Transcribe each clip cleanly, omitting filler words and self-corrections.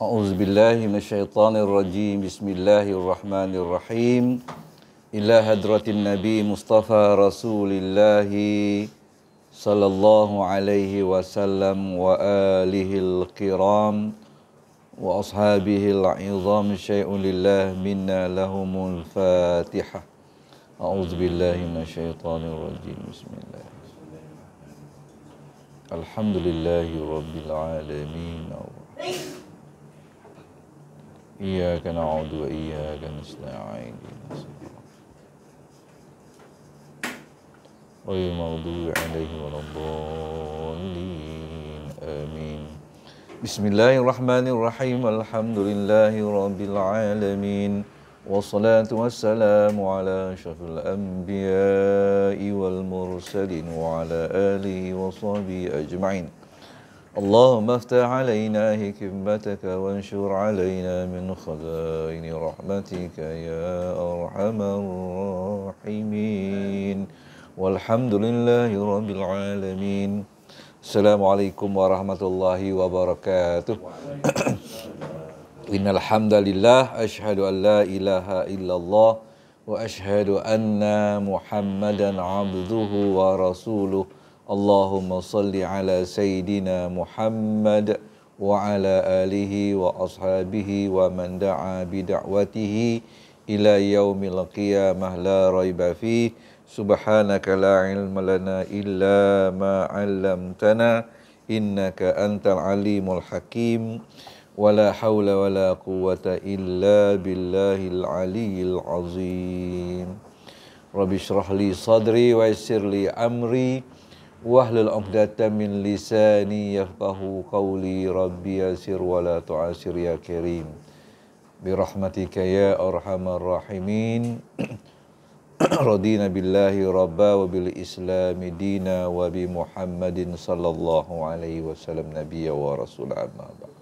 A'udzubillahi minasyaitonirrajim. Bismillahirrahmanirrahim. Ila hadratin Nabi Mustafa Rasulillahi sallallahu alaihi wasallam wa alihil kiram wa ashabihil izam syai'un lillah minna lahumul Fatihah. A'udzubillahi minasyaitonirrajim. Bismillah. Alhamdulillahi rabbil alamin. Iyyaka na'budu wa iyyaka nasta'in. Ghairil maghdubi 'alaihim waladdallin. Amin. Bismillahirrahmanirrahim. Alhamdulillahi rabbil alamin. Wassalatu wassalamu ala asyrafil anbiya'i wal mursalin wa ala alihi wa sahbihi ajma'in. Allahumma aftah alaina hikmataka wanshur alaina min khazaini rahmatika ya arhamar rahimin. Walhamdulillahi rabbil alamin. Assalamualaikum warahmatullahi wabarakatuh. Innal hamdalillah asyhadu an la ilaha illallah wa asyhadu anna Muhammadan abduhu wa rasuluh. Allahumma salli ala Sayyidina Muhammad wa ala alihi wa ashabihi wa man da'a bida'watihi ila yaumil qiyamah la raiba fih. Subhanaka la ilma lana illa ma 'allamtana innaka antal alimul hakim. Wala haula wala quwwata illa billahil aliyyil azim. Rabbi shrah li sadri wa yassir li amri wahlul 'uqdatam min lisani yafqahu qawli. Rabbi yassir wa la tu'assir ya karim bi rahmatika ya arhamar rahimin. Radina billahi rabba wa bil islami dina wa bi Muhammadin sallallahu alaihi wasallam nabiyya wa rasul. Amma ba'd.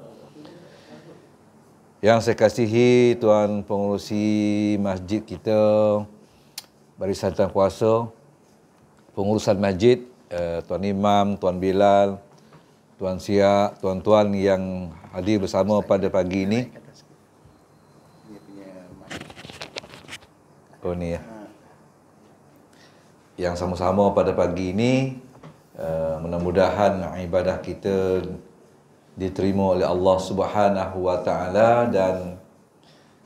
Yang saya kasihi tuan pengurusi masjid kita, Barisan Tahan Kuasa, pengurusan masjid, Tuan Imam, Tuan Bilal, Tuan Siak, tuan-tuan yang hadir bersama pada pagi ini. Oh ni ya. Yang sama-sama pada pagi ini, mudah-mudahan ibadah kita diterima oleh Allah Subhanahu wa taala dan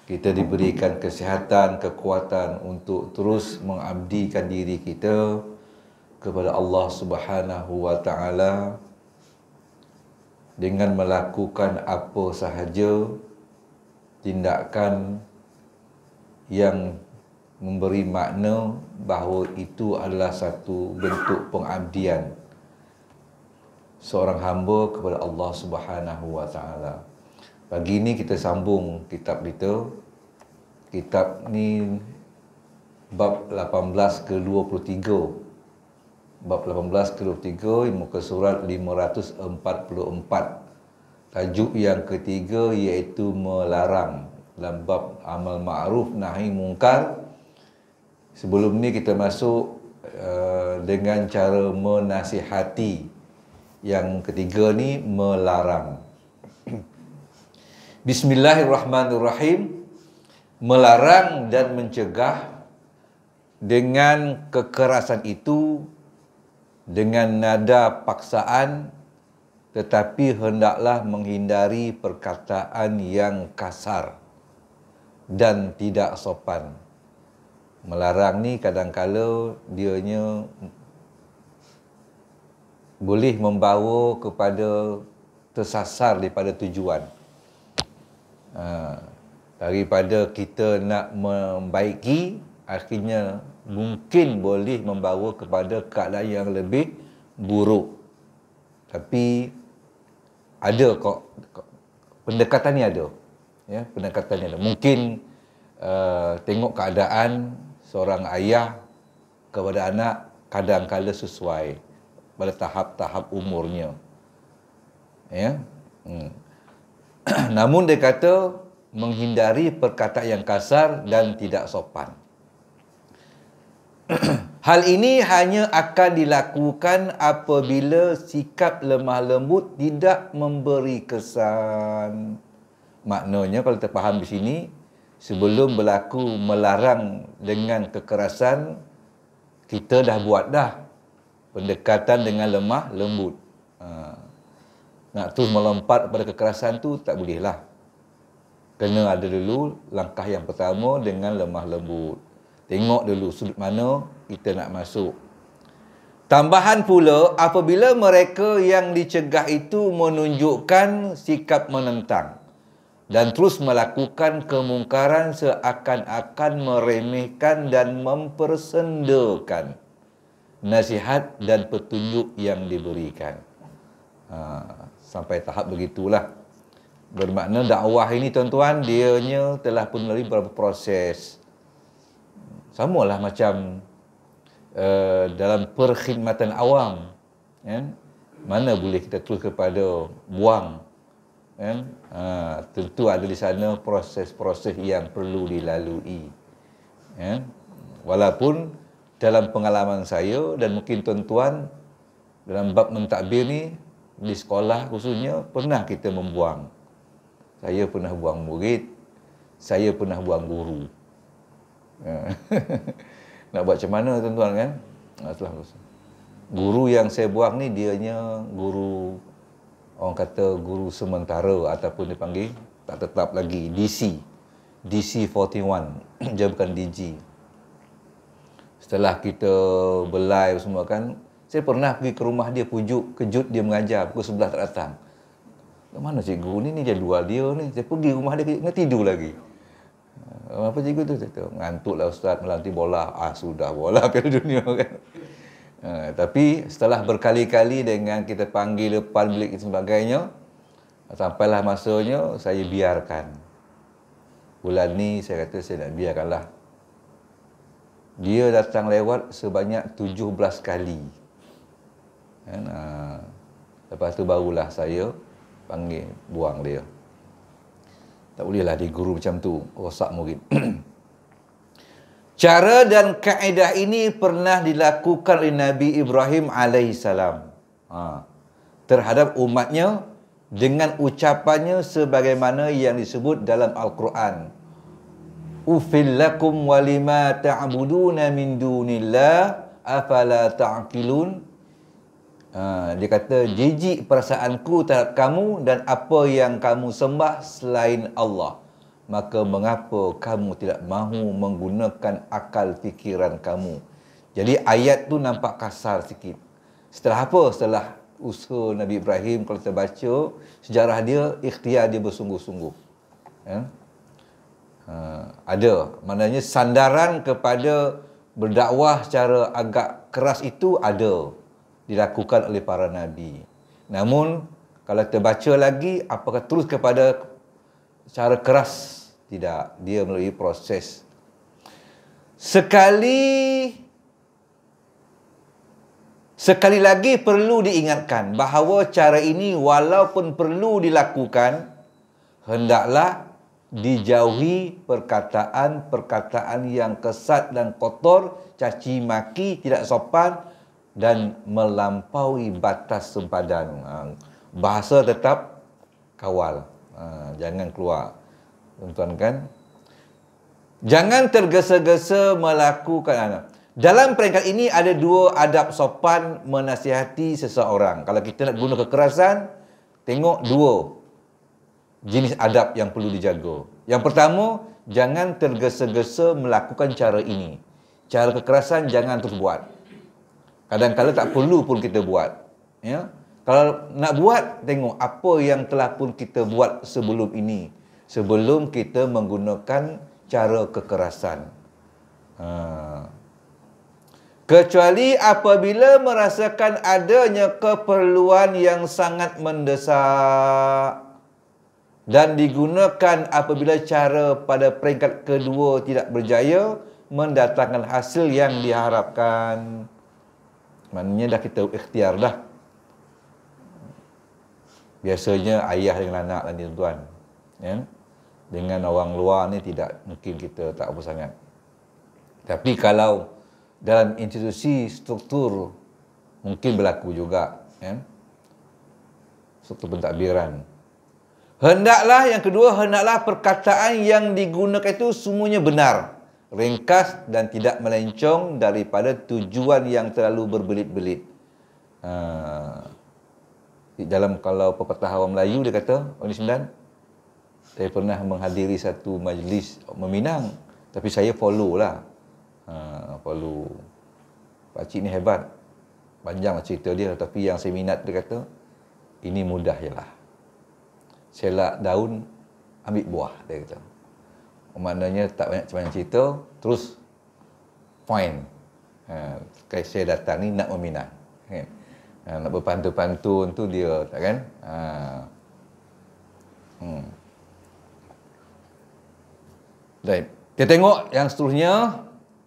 kita diberikan kesihatan, kekuatan untuk terus mengabdikan diri kita kepada Allah Subhanahu wa taala dengan melakukan apa sahaja tindakan yang memberi makna bahawa itu adalah satu bentuk pengabdian seorang hamba kepada Allah Subhanahu wa taala. Pagi ini kita sambung kitab kita. Kitab ni bab 18 ke 23. Bab 18 ke 23 muka surat 544. Tajuk yang ketiga iaitu melarang dalam bab amal ma'ruf nahi mungkar. Sebelum ni kita masuk dengan cara menasihati. Yang ketiga ni melarang. Bismillahirrahmanirrahim. Melarang dan mencegah dengan kekerasan itu dengan nada paksaan, tetapi hendaklah menghindari perkataan yang kasar dan tidak sopan. Melarang ni kadang-kala dianya boleh membawa kepada tersasar daripada tujuan. Daripada kita nak membaiki, akhirnya mungkin boleh membawa kepada keadaan yang lebih buruk. Tapi ada kok pendekatan ni ada. Ya, pendekatan ni ada. Mungkin tengok keadaan seorang ayah kepada anak kadang-kala sesuai pada tahap-tahap umurnya. Ya. Namun dia kata menghindari perkataan yang kasar dan tidak sopan. Hal ini hanya akan dilakukan apabila sikap lemah lembut tidak memberi kesan. Maknanya kalau kita faham di sini, sebelum berlaku melarang dengan kekerasan, kita dah buat dah pendekatan dengan lemah lembut. Nak terus melompat pada kekerasan tu tak boleh lah. Kena ada dulu langkah yang pertama dengan lemah lembut. Tengok dulu sudut mana kita nak masuk. Tambahan pula, apabila mereka yang dicegah itu menunjukkan sikap menentang dan terus melakukan kemungkaran seakan-akan meremehkan dan mempersendakan nasihat dan petunjuk yang diberikan. Sampai tahap begitulah. Bermakna dakwah ini tuan-tuan, dianya telah pun melalui beberapa proses. Samalah macam dalam perkhidmatan awam, kan? Mana boleh kita terus kepada buang, kan? Tentu ada di sana proses-proses yang perlu dilalui, kan? Walaupun dalam pengalaman saya dan mungkin tuan-tuan dalam bab mentadbir ni di sekolah khususnya pernah kita membuang. Saya pernah buang murid, saya pernah buang guru. Nak buat macam mana tuan-tuan, kan? Guru yang saya buang ni dianya guru, orang kata guru sementara ataupun dipanggil tak tetap lagi, DC 41. Dia bukan DG. Setelah kita belai semua, kan, saya pernah pergi ke rumah dia, pujuk, kejut dia mengajar, pukul 11 tak datang. Mana cikgu ni jadual dia ni. Saya pergi rumah dia, kena tidur lagi. Apa cikgu tu? Saya kata, ngantuklah ustaz, melanti bola. Sudah bola Piala Dunia, kan. Tapi setelah berkali-kali dengan kita panggil depan bilik dan sebagainya, sampailah masanya saya biarkan. Bulan ni saya kata saya nak biarkanlah. Dia datang lewat sebanyak 17 kali. Kan? Lepas tu barulah saya panggil, buang dia. Tak bolehlah dia guru macam tu, rosak murid. Cara dan kaedah ini pernah dilakukan oleh Nabi Ibrahim alaihissalam terhadap umatnya dengan ucapannya sebagaimana yang disebut dalam Al-Quran. Ufil lakum walima ta'buduna min dunillah afala ta'qilun. Dia kata, jijik perasaanku terhadap kamu dan apa yang kamu sembah selain Allah. Maka mengapa kamu tidak mahu menggunakan akal fikiran kamu? Jadi ayat tu nampak kasar sikit. Setelah apa? Setelah usaha Nabi Ibrahim, kalau kita baca sejarah dia, ikhtiar dia bersungguh-sungguh. Ada, maknanya sandaran kepada berdakwah secara agak keras itu ada, dilakukan oleh para Nabi. Namun, kalau kita baca lagi, apakah terus kepada cara keras? Tidak, dia melalui proses. Sekali lagi perlu diingatkan bahawa cara ini walaupun perlu dilakukan, hendaklah dijauhi perkataan-perkataan yang kesat dan kotor, caci maki, tidak sopan dan melampaui batas sempadan. Bahasa tetap kawal, jangan keluar. Tuan-tuan, kan? Jangan tergesa-gesa melakukan. Dalam peringkat ini ada dua adab sopan menasihati seseorang. Kalau kita nak guna kekerasan, tengok dua jenis adab yang perlu dijaga. Yang pertama, jangan tergesa-gesa melakukan cara ini. Cara kekerasan jangan terus buat. Kadang-kadang tak perlu pun kita buat. Ya? Kalau nak buat, tengok apa yang telah pun kita buat sebelum ini. Sebelum kita menggunakan cara kekerasan. Kecuali apabila merasakan adanya keperluan yang sangat mendesak dan digunakan apabila cara pada peringkat kedua tidak berjaya mendatangkan hasil yang diharapkan. Maknanya dah kita ikhtiar dah. Biasanya ayah dengan anak lah ni tuan. Ya? Dengan orang luar ni tidak, mungkin kita tak apa sangat. Tapi kalau dalam institusi struktur mungkin berlaku juga, ya. Struktur pentadbiran. Hendaklah yang kedua, hendaklah perkataan yang digunakan itu semuanya benar, ringkas dan tidak melencong daripada tujuan yang terlalu berbelit-belit. Dalam kalau pepatah orang Melayu dia kata, Oni Sembilan, saya pernah menghadiri satu majlis meminang, tapi saya follow lah. Follow. Pakcik ni hebat. Panjang cerita dia, tapi yang saya minat dia kata, ini mudah je lah. Selak daun, ambil buah, dia kata. Maknanya tak banyak cerita, terus point. Saya datang ni nak meminang. Kan? Nak berpantun-pantun tu dia, tak kan? Baik. Kita tengok yang seterusnya,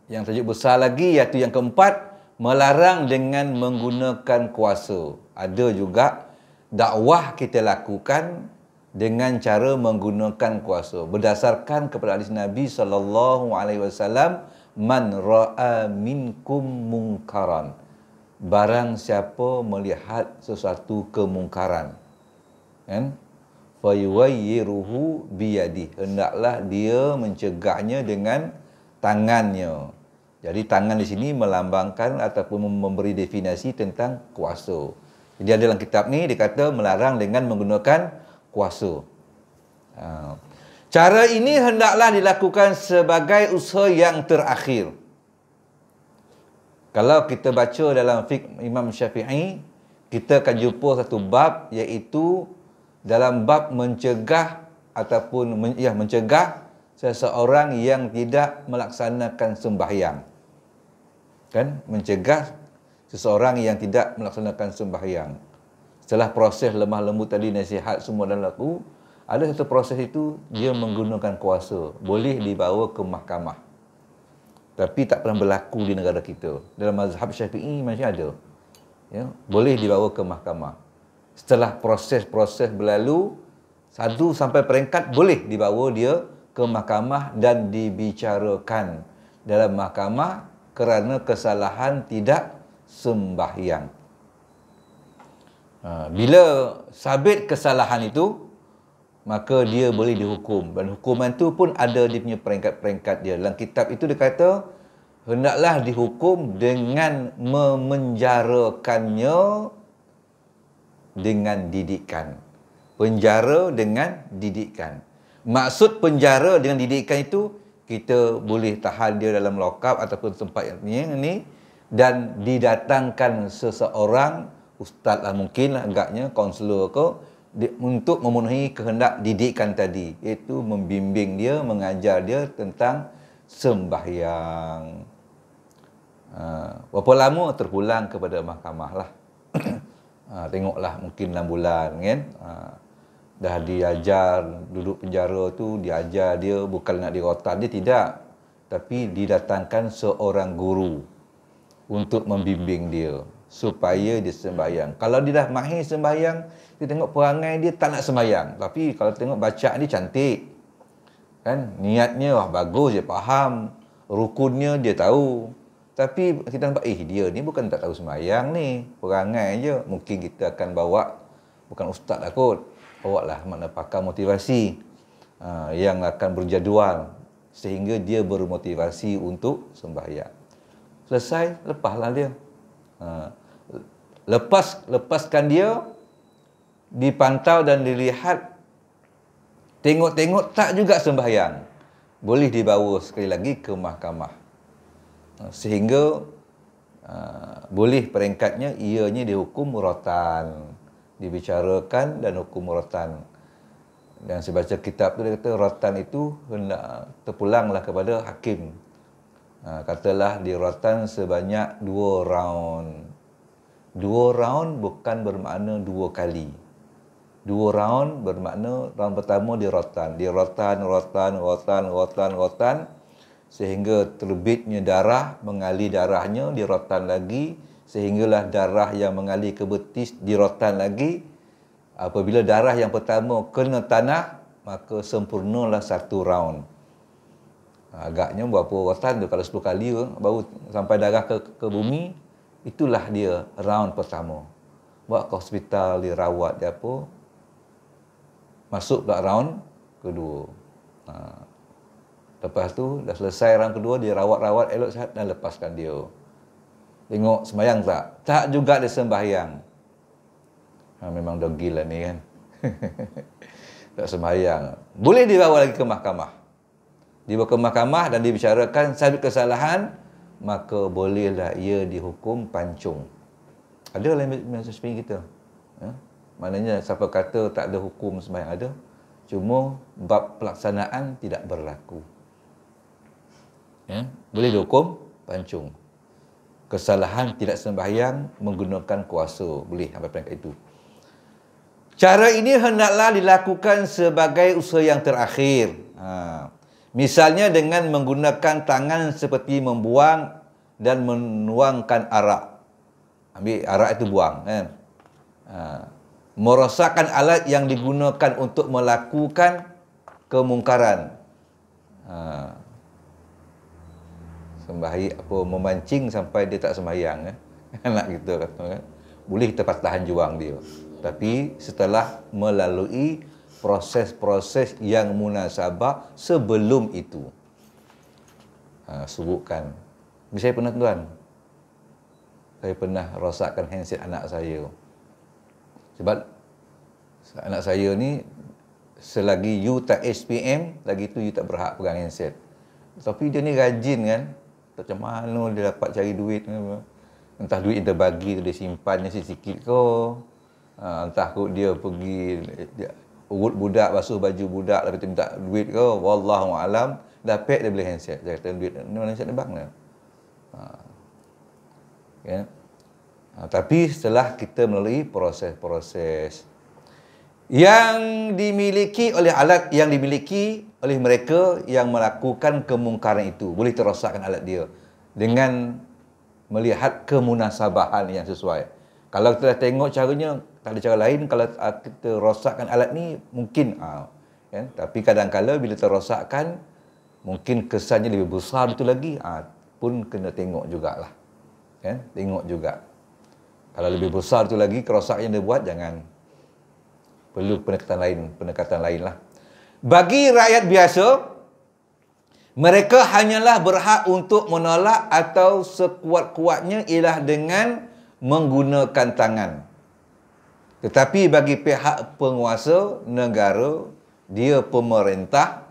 yang tajuk besar lagi, iaitu yang keempat, melarang dengan menggunakan kuasa. Ada juga dakwah kita lakukan dengan cara menggunakan kuasa. Berdasarkan kepada hadis Nabi SAW, man ra'a minkum mungkaran. Barang siapa melihat sesuatu kemungkaran, kan? Fayuwayyiruhu biyadi. Hendaklah dia mencegahnya dengan tangannya. Jadi tangan di sini melambangkan ataupun memberi definisi tentang kuasa. Jadi ada dalam kitab ni dia kata melarang dengan menggunakan kuasa. Cara ini hendaklah dilakukan sebagai usaha yang terakhir. Kalau kita baca dalam fiqh Imam Syafi'i, kita akan jumpa satu bab, iaitu dalam bab mencegah ataupun mencegah seseorang yang tidak melaksanakan sembahyang. Kan? Mencegah seseorang yang tidak melaksanakan sembahyang. Setelah proses lemah lembut tadi, nasihat semua dan laku, ada satu proses itu dia menggunakan kuasa, boleh dibawa ke mahkamah. Tapi tak pernah berlaku di negara kita. Dalam mazhab Syafi'i masih ada. Ya, boleh dibawa ke mahkamah. Setelah proses-proses berlalu, satu sampai peringkat boleh dibawa dia ke mahkamah dan dibicarakan dalam mahkamah kerana kesalahan tidak sembahyang. Bila sabit kesalahan itu, maka dia boleh dihukum. Dan hukuman itu pun ada dia punya peringkat-peringkat dia. Dalam kitab itu dia kata, hendaklah dihukum dengan memenjarakannya dengan didikan. Penjara dengan didikan. Maksud penjara dengan didikan itu, kita boleh tahan dia dalam lokap ataupun tempat yang ni, dan didatangkan seseorang, ustaz lah mungkin lah agaknya, kaunselor ke, untuk memenuhi kehendak didikan tadi, iaitu membimbing dia, mengajar dia tentang sembahyang. Berapa lama terpulang kepada mahkamah lah. Tengoklah mungkin 6 bulan kan. Dah diajar, duduk penjara tu, diajar dia, bukan nak dirotan dia, tidak. Tapi didatangkan seorang guru untuk membimbing dia supaya dia sembahyang. Kalau dia dah mahir sembahyang, kita tengok perangai dia tak nak sembahyang. Tapi kalau tengok bacaan dia cantik. Kan? Niatnya wah bagus, dia faham. Rukunnya dia tahu. Tapi kita nampak, dia ni bukan tak tahu sembahyang ni. Perangai je. Mungkin kita akan bawa, bukan ustaz lah kot. Bawa lah makna pakar motivasi. Yang akan berjadual. Sehingga dia bermotivasi untuk sembahyang. Selesai, lepaslah dia. Lepaskan dia, dipantau dan dilihat, tengok-tengok tak juga sembahyang, boleh dibawa sekali lagi ke mahkamah, sehingga boleh peringkatnya ianya dihukum rotan, dibicarakan dan hukum rotan. Dan saya baca kitab tu dia kata rotan itu hendak terpulanglah kepada hakim. Katalah di rotan sebanyak 2 round. 2 round bukan bermakna 2 kali. 2 round bermakna round pertama di rotan, sehingga terbitnya darah, mengalir darahnya, di rotan lagi, sehinggalah darah yang mengalir ke betis, di rotan lagi. Apabila darah yang pertama kena tanah, maka sempurnalah 1 round. Agaknya berapa rotan tu, kalau 10 kali tu, baru sampai darah ke bumi, itulah dia round pertama. Bawa ke hospital, dirawat dia apa, masuk pula round kedua. Lepas tu, dah selesai round kedua, dia rawat-rawat elok sihat dan lepaskan dia. Tengok sembahyang tak? Tak juga dia sembahyang. Memang dogil lah ni kan. Tak sembahyang. Boleh dibawa lagi ke mahkamah. Dibawa ke mahkamah dan dibicarakan sabit kesalahan, maka bolehlah ia dihukum pancung. Ada dalam SPM kita. Maknanya siapa kata tak ada hukum sembahyang, ada. Cuma bab pelaksanaan tidak berlaku. Boleh dihukum pancung. Kesalahan tidak sembahyang menggunakan kuasa. Boleh sampai peringkat itu. Cara ini hendaklah dilakukan sebagai usaha yang terakhir. Misalnya dengan menggunakan tangan seperti membuang dan menuangkan arak. Ambil arak itu buang. Kan? Merosakkan alat yang digunakan untuk melakukan kemungkaran. Memancing sampai dia tak sembahyang. Nak kita kata kan. Boleh kita tahan juang dia. Tapi setelah melalui proses-proses yang munasabah sebelum itu. Sebutkan. Saya pernah tuan. Saya pernah rosakkan handset anak saya. Sebab anak saya ni, selagi you tak SPM, lagi tu you tak berhak pegang handset. Tapi dia ni rajin kan. Tak macam mana dia dapat cari duit. Entah duit yang terbagi tu dia simpannya sikit-sikit ke. Entah kot dia pergi urut budak, basuh baju budak, lepas tu minta duit ke, wallahualam, dapat dia beli handset. Dia kata duit ni mana handset ni bang? Tapi setelah kita melalui proses-proses yang dimiliki oleh alat yang dimiliki oleh mereka yang melakukan kemungkaran itu, boleh terosakkan alat dia dengan melihat kemunasabahan yang sesuai. Kalau kita dah tengok caranya, tak ada cara lain. Kalau kita rosakkan alat ni, mungkin kan? Tapi kadang-kadang bila terosakkan, mungkin kesannya lebih besar itu lagi, pun kena tengok jugalah. Kan? Tengok juga. Kalau lebih besar itu lagi, kerosakan yang dia buat, jangan. Perlu pendekatan lain lah. Bagi rakyat biasa, mereka hanyalah berhak untuk menolak atau sekuat-kuatnya ialah dengan menggunakan tangan. Tetapi bagi pihak penguasa negara, dia pemerintah,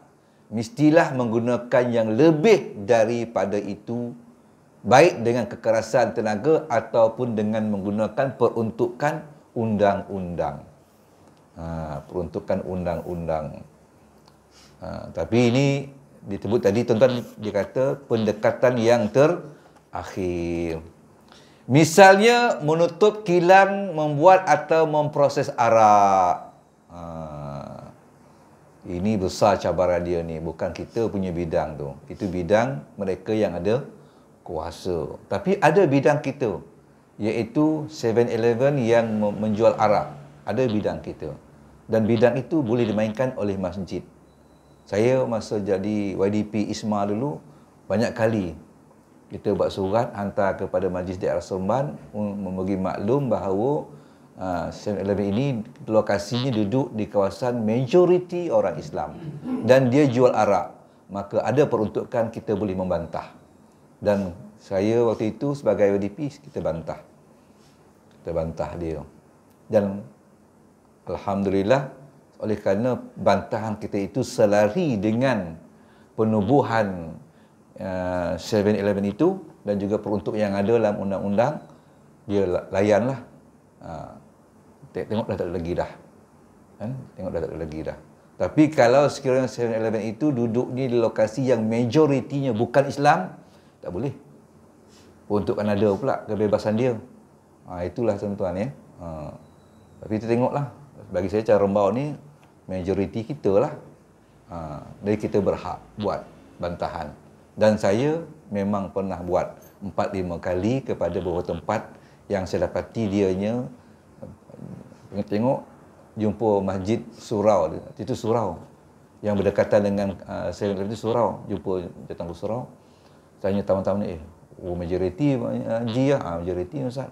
mestilah menggunakan yang lebih daripada itu, baik dengan kekerasan tenaga ataupun dengan menggunakan peruntukan undang-undang. Peruntukan undang-undang. Tapi ini disebut tadi, tuan-tuan, dia kata pendekatan yang terakhir. Misalnya menutup kilang, membuat atau memproses arak. Ini besar cabaran dia ni. Bukan kita punya bidang tu. Itu bidang mereka yang ada kuasa. Tapi ada bidang kita, iaitu 7-Eleven yang menjual arak. Ada bidang kita. Dan bidang itu boleh dimainkan oleh masjid. Saya masa jadi YDP ISMA dulu, banyak kali kita buat surat hantar kepada Majlis Daerah Seremban memberi maklum bahawa 7-Eleven ini lokasinya duduk di kawasan majoriti orang Islam dan dia jual arak. Maka ada peruntukan kita boleh membantah. Dan saya waktu itu sebagai YDP, kita bantah. Kita bantah dia. Dan alhamdulillah, oleh kerana bantahan kita itu selari dengan penubuhan 7-Eleven itu dan juga peruntuk yang ada dalam undang-undang, dia layanlah. Tengok dah tak ada lagi dah. Kan? Tengok dah tak ada lagi dah. Tapi kalau sekiranya 7-Eleven itu duduk di lokasi yang majoritinya bukan Islam, tak boleh. Peruntukan ada pula kebebasan dia. Itulah tuan-tuan ya. Tapi kita tengoklah. Bagi saya cara rembau ni majoriti kita lah. Jadi kita berhak buat bantahan. Dan saya memang pernah buat 4-5 kali kepada beberapa tempat yang saya dapati dianya tengok jumpa masjid surau. Itu surau. yang berdekatan dengan saya itu surau, jumpa datang ke surau. Tanya tamu-tamu ni, majoriti haji lah. Majoriti Ustaz.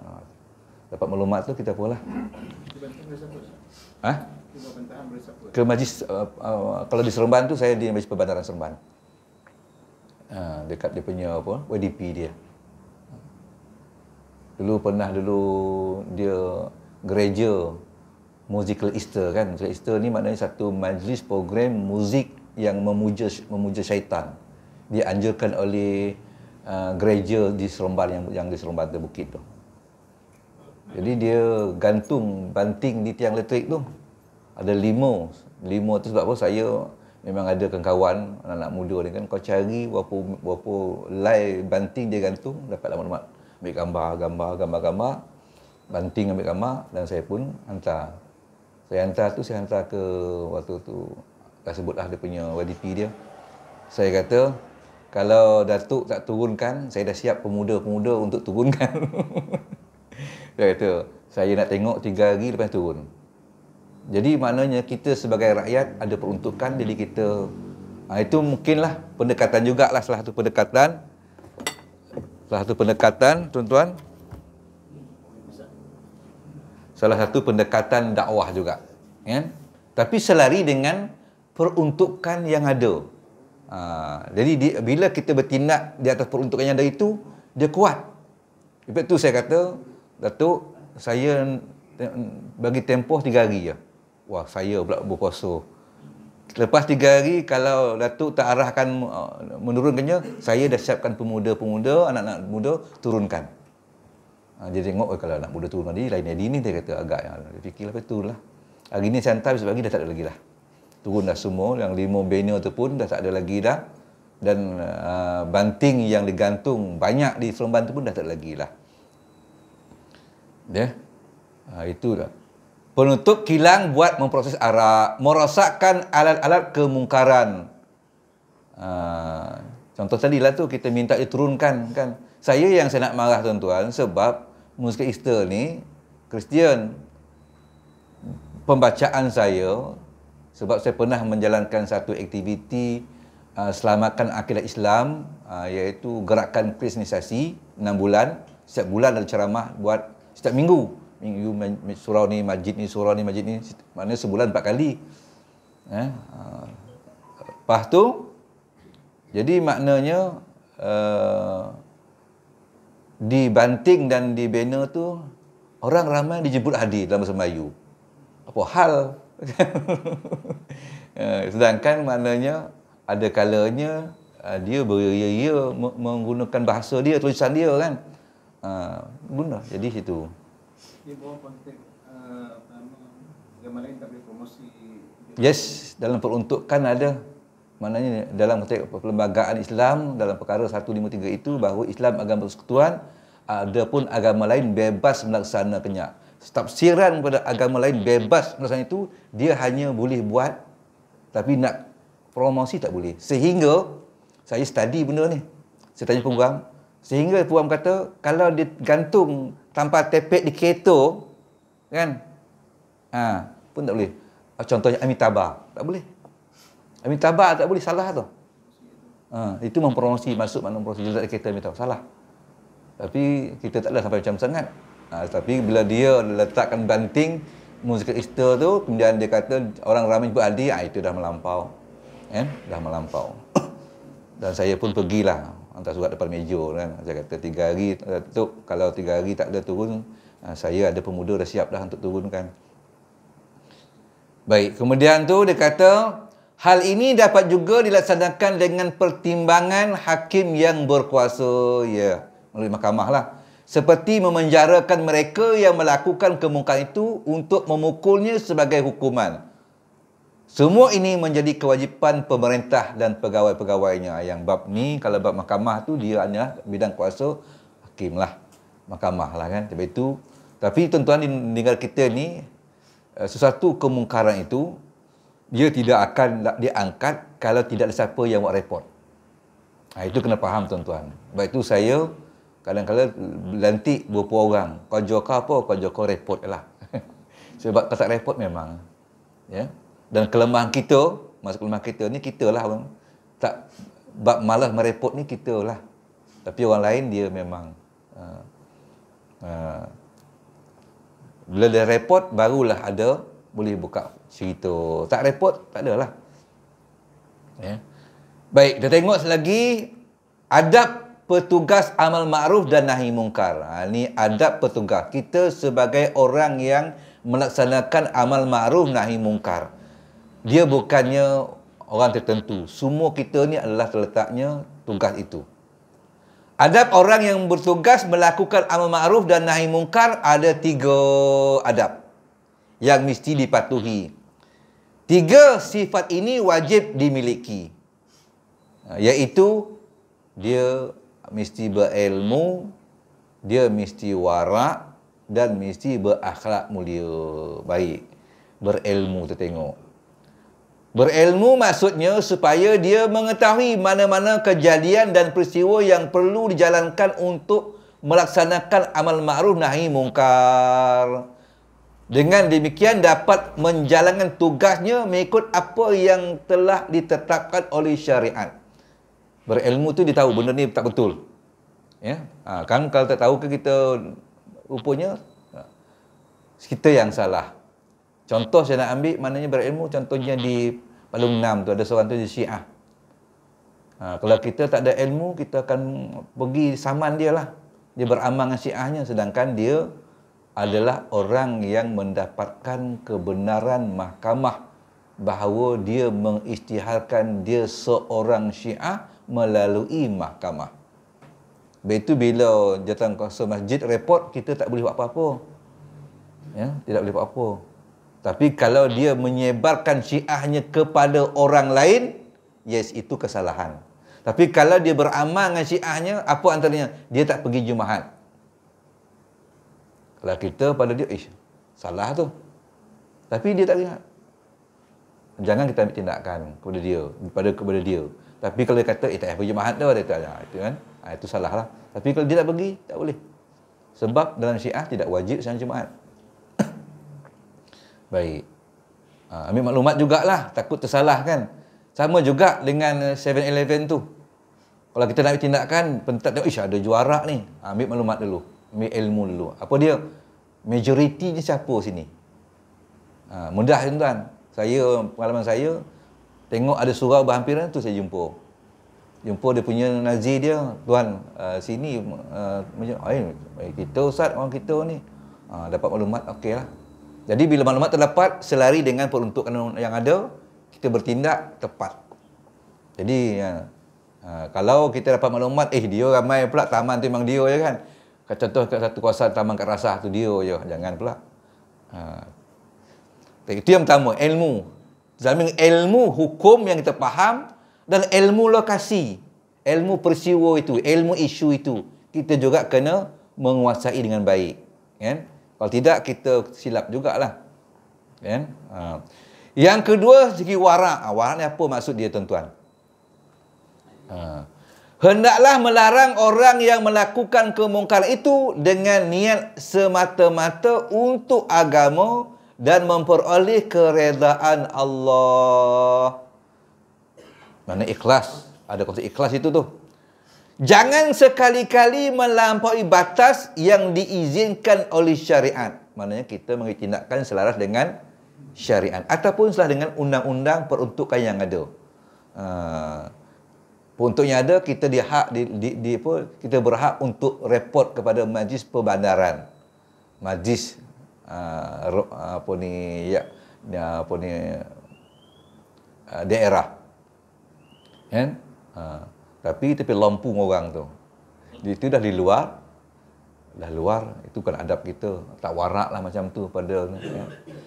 Dapat maklumat tu kita pula. Ha? Ke majlis kalau di Seremban tu saya di Majlis Perbandaran Seremban. Dekat dia punya apa? YDP dia. Dulu dia gereja musical Easter kan. Musical Easter ni maknanya satu majlis program muzik yang memuja syaitan. Dianjurkan oleh gereja di Seremban yang di Seremban Bukit tu. Jadi dia gantung banting di tiang elektrik tu. Ada limo tu sebab apa saya memang ada kawan anak-anak muda ni kan, kau cari berapa lay banting dia gantung, dapatlah maklumat. Ambil gambar, banting ambil gambar dan saya pun hantar. Saya hantar ke waktu tu, dah sebutlah dia punya YDP dia. Saya kata, kalau Datuk tak turunkan, saya dah siap pemuda-pemuda untuk turunkan. Dia kata, saya nak tengok 3 hari lepas turun. Jadi maknanya kita sebagai rakyat ada peruntukan, jadi kita itu mungkinlah pendekatan jugalah, salah satu pendekatan tuan-tuan, salah satu pendekatan dakwah juga, kan? Tapi selari dengan peruntukan yang ada. Jadi bila kita bertindak di atas peruntukan yang ada itu, dia kuat. Sebab itu saya kata, Datuk, saya bagi tempoh 3 hari je. Wah, saya pula berpuasa. Lepas 3 hari, kalau Datuk tak arahkan menurunkannya, saya dah siapkan pemuda-pemuda, anak-anak muda, turunkan. Dia tengok, kalau anak muda turun tadi, lain hari ni, dia kata agak. Dia fikirlah, betul lah. Hari ni saya hantar, besok pagi dah tak ada lagi dah. Turun dah semua, yang 5 banner tu pun dah tak ada lagi dah. Dan banting yang digantung banyak di Seremban tu pun dah tak ada lagi lah. Itu dah. Penutup kilang buat memproses arak, merosakkan alat-alat kemungkaran. Contoh tadilah tu kita minta diturunkan kan. Saya nak marah tuan-tuan sebab muzik Easter ni Kristian. Pembacaan saya, sebab saya pernah menjalankan satu aktiviti selamatkan akidah Islam, iaitu gerakan kristenisasi 6 bulan. Setiap bulan ada ceramah buat setiap minggu surau ni, masjid ni, surau ni, masjid ni, maknanya sebulan 4 kali. Lepas tu, jadi maknanya di banting dan di banner tu, orang ramai dijemput hadir dalam bahasa Melayu. Apa hal? Sedangkan maknanya ada kalanya dia beria-ia menggunakan bahasa dia, tulisan dia kan. Guna. Jadi situ. Di bawah konteks agama lain tak boleh promosi. Yes, dalam peruntukan ada. Maknanya dalam konteks perlembagaan Islam dalam perkara 153 itu bahawa Islam agama persekutuan, adapun agama lain bebas melaksanakannya. Tafsiran kepada agama lain bebas melaksanakan itu, dia hanya boleh buat tapi nak promosi tak boleh. Sehingga saya study benda ni. Saya tanya peguam, sehingga peguam kata kalau dia gantung tanpa tepek di kereta kan, pun tak boleh. Contohnya Amitabha, tak boleh. Amitabha tak boleh, salah tu. Itu mempromosi, masuk makna mempromosi juga kereta Amitabha, salah. Tapi kita tak ada sampai macam sangat. Tapi bila dia letakkan banting muzik Easter tu, kemudian dia kata orang ramai jemput hadir, itu dah melampau. Dah melampau. Dan saya pun pergilah hantar surat depan meja kan. Saya kata 3 hari, Datuk, kalau 3 hari tak ada turun, saya ada pemuda dah siap dah untuk turunkan. Baik, kemudian tu dia kata, hal ini dapat juga dilaksanakan dengan pertimbangan hakim yang berkuasa, melalui mahkamah lah. Seperti memenjarakan mereka yang melakukan kemungkaran itu untuk memukulnya sebagai hukuman. Semua ini menjadi kewajipan pemerintah dan pegawai-pegawainya. Yang bab ni, kalau bab mahkamah tu dia hanya bidang kuasa hakim lah, mahkamah lah kan. Sebab itu, tapi tuan-tuan di negara kita ni, sesuatu kemungkaran itu dia tidak akan diangkat kalau tidak ada siapa yang buat report. Itu kena faham tuan-tuan. Sebab itu saya kadang-kadang lantik beberapa orang. Kau jokar apa? Kau jokar report lah. Sebab kalau tak report memang. Dan kelemahan kita, masuk rumah kita ni, kita lah bang. Tak, bab malas merepot ni kita lah. Tapi orang lain dia memang bila dia repot, barulah ada boleh buka cerita. Tak repot, tak adalah. Ya. Baik, kita tengok selagi adab petugas amal ma'ruf dan nahi mungkar. Ini adab petugas. Kita sebagai orang yang melaksanakan amal ma'ruf nahi mungkar. Dia bukannya orang tertentu. Semua kita ni adalah terletaknya tugas itu. Adab orang yang bertugas melakukan amal ma'ruf dan nahi mungkar ada 3 adab yang mesti dipatuhi. 3 sifat ini wajib dimiliki. Iaitu dia mesti berilmu, dia mesti warak dan mesti berakhlak mulia. Baik. Berilmu kita tengok. Berilmu maksudnya supaya dia mengetahui mana-mana kejadian dan peristiwa yang perlu dijalankan untuk melaksanakan amal ma'ruf nahi mungkar. Dengan demikian dapat menjalankan tugasnya mengikut apa yang telah ditetapkan oleh syariat. Berilmu tu dia tahu benda ni tak betul. Ya. Kan kalau tak tahu ke kita rupanya kita yang salah. Contoh saya nak ambil maknanya berilmu, contohnya di Palung 6 tu ada seorang tu di Syiah. Kalau kita tak ada ilmu, kita akan pergi saman dia lah. Dia beramal dengan Syiahnya, sedangkan dia adalah orang yang mendapatkan kebenaran mahkamah bahawa dia mengisytiharkan dia seorang Syiah melalui mahkamah. Begitu bila jawatan kuasa masjid report, kita tak boleh buat apa-apa. Ya, tidak boleh buat apa. Tapi kalau dia menyebarkan Syiahnya kepada orang lain, yes, itu kesalahan. Tapi kalau dia beramal dengan Syiahnya, apa antaranya? Dia tak pergi Jumaat. Kalau kita pada dia, salah tu. Tapi dia tak lihat. Jangan kita ambil tindakan kepada dia, kepada dia. Tapi kalau dia kata, tak pergi Jumaat dah, dia kata, itu kan, itu salah lah. Tapi kalau dia tak pergi, tak boleh. Sebab dalam Syiah tidak wajib semayang Jumaat. Baik. Ambil maklumat jugalah, takut tersalah kan. Sama juga dengan 7-Eleven tu. Kalau kita nak ambil tindakan, pentat tengok, ada juara ni. Ambil maklumat dulu. Ambil ilmu dulu. Apa dia? Majoriti ni siapa sini? Mudah tuan-tuan. Pengalaman saya, tengok ada surau berhampiran tu saya jumpa. Jumpa dia punya nazir dia, tuan sini macam kita ustaz orang kita ni. Dapat maklumat, okeylah. Jadi bila maklumat terdapat, selari dengan peruntukan yang ada, kita bertindak tepat. Jadi kalau kita dapat maklumat, dia ramai pula taman tu memang dia je kan. Contoh satu kawasan taman Kak Rasah tu dia je, jangan pula. Itu yang pertama, ilmu. Zamin ilmu hukum yang kita faham dan ilmu lokasi, ilmu peristiwa itu, ilmu isu itu. Kita juga kena menguasai dengan baik. Kan? Kalau tidak, kita silap jugalah. Kan? Yang kedua, segi warak. Warak ni apa maksud dia tuan-tuan? Hendaklah melarang orang yang melakukan kemungkaran itu dengan niat semata-mata untuk agama dan memperoleh keredaan Allah. Mana ikhlas? Ada konsep ikhlas itu tu. Jangan sekali-kali melampaui batas yang diizinkan oleh syariat. Maknanya kita mengambil tindakan selaras dengan syariat ataupun selaras dengan undang-undang peruntukan yang ada. Peruntuk yang ada, kita kita berhak untuk report kepada majlis perbandaran, majlis daerah, kan? Tapi lompong orang tu, itu dah di luar, itu kan adab kita, tak warak lah macam tu pada, ya.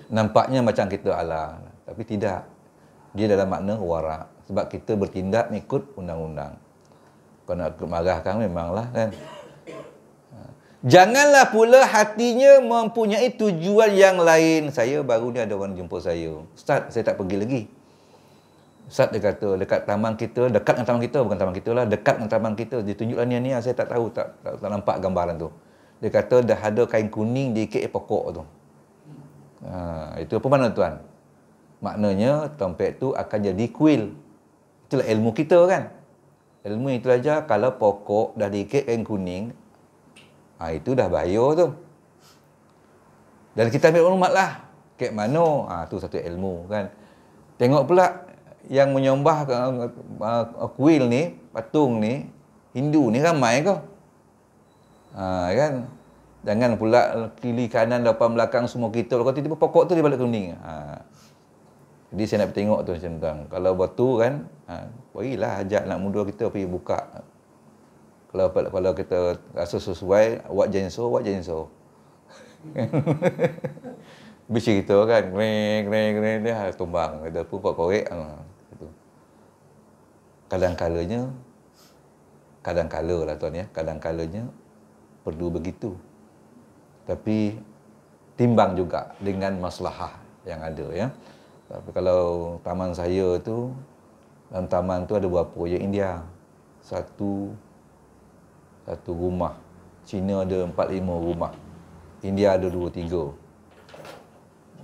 Nampaknya macam kita ala, tapi tidak, dia dalam makna warak. Sebab kita bertindak mengikut undang-undang. Kalau nak marahkan memanglah kan. Janganlah pula hatinya mempunyai tujuan yang lain. Saya baru ni ada orang jumpa saya. Ustaz, saya tak pergi lagi. Ustaz dia kata, dekat taman kita, dekat dengan taman kita, bukan taman kita lah, dekat dengan taman kita. Dia tunjuklah ni, saya tak tahu, tak nampak gambaran tu. Dia kata dah ada kain kuning diikat pokok tu. Itu apa mana tuan? maknanya tempet tu akan jadi kuil. Itulah ilmu kita kan. Ilmu itu aja kalau pokok dah diikat kain kuning, itu dah bahaya tu. Dan kita ambil maklumat lah. Kek mana? Tu satu ilmu kan. Tengok pula yang menyembah kuil ni, patung ni, Hindu ni ramai ke? Kan? Jangan pula kiri kanan depan belakang semua kita. Kalau tiba-tiba pokok tu dia balik kuning. Jadi saya nak tengok tu macam tu. Kalau batu kan, berilah ajak nak muda kita pergi buka. Kalau kita rasa sesuai, buat jenso. Bisi kita kan, greng dia tumbang. Kita pun korek. Kadang-kalanya lah tuan ya, kadang-kalanya perlu begitu. Tapi timbang juga dengan maslahah yang ada ya. Tapi kalau taman saya tu, dalam taman tu ada berapa je India? Satu rumah. Cina ada 4-5 rumah. India ada 2-3.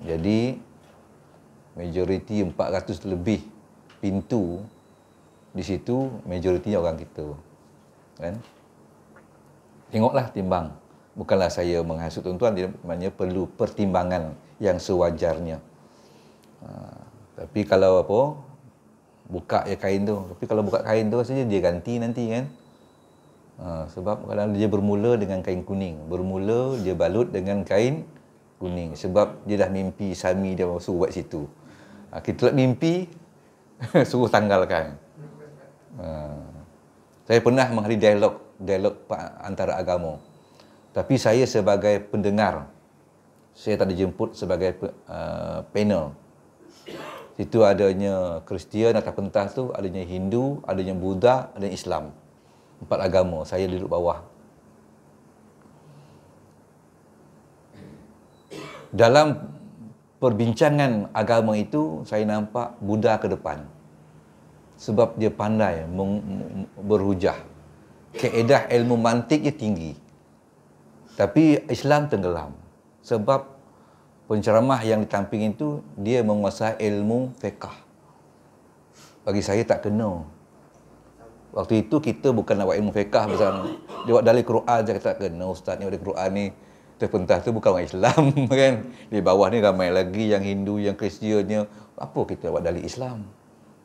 Jadi majoriti 400 lebih pintu di situ, majoritinya orang kita. Kan? Tengoklah timbang. Bukanlah saya menghasut tuan-tuan, maknanya perlu pertimbangan yang sewajarnya. Tapi kalau buka je kain tu. Tapi kalau buka kain tu saja dia ganti nanti kan. Sebab kadang dia bermula dengan kain kuning. Bermula dia balut dengan kain kuning. Sebab dia dah mimpi Sami dia suruh buat situ. Kita tak mimpi, suruh tanggalkan. Saya pernah menghadiri dialog antara agama. Tapi saya sebagai pendengar, saya tak dijemput sebagai panel. Situ adanya Kristian atas pentas tu, adanya Hindu, adanya Buddha, adanya Islam. 4 agama, saya duduk bawah. Dalam perbincangan agama itu, saya nampak Buddha ke depan. Sebab dia pandai berhujah. Kaedah ilmu mantiknya tinggi. Tapi Islam tenggelam. Sebab penceramah yang ditamping itu, dia menguasai ilmu fiqh. Bagi saya tak kena. Waktu itu kita bukan nak buat ilmu fiqh bersama. Dia buat dalil Quran, saya kata tak kena. Ustaz ni dalil Quran ni, terpentas tu bukan orang Islam kan. Di bawah ni ramai lagi yang Hindu, yang Kristiannya. Apa kita buat dalil Islam?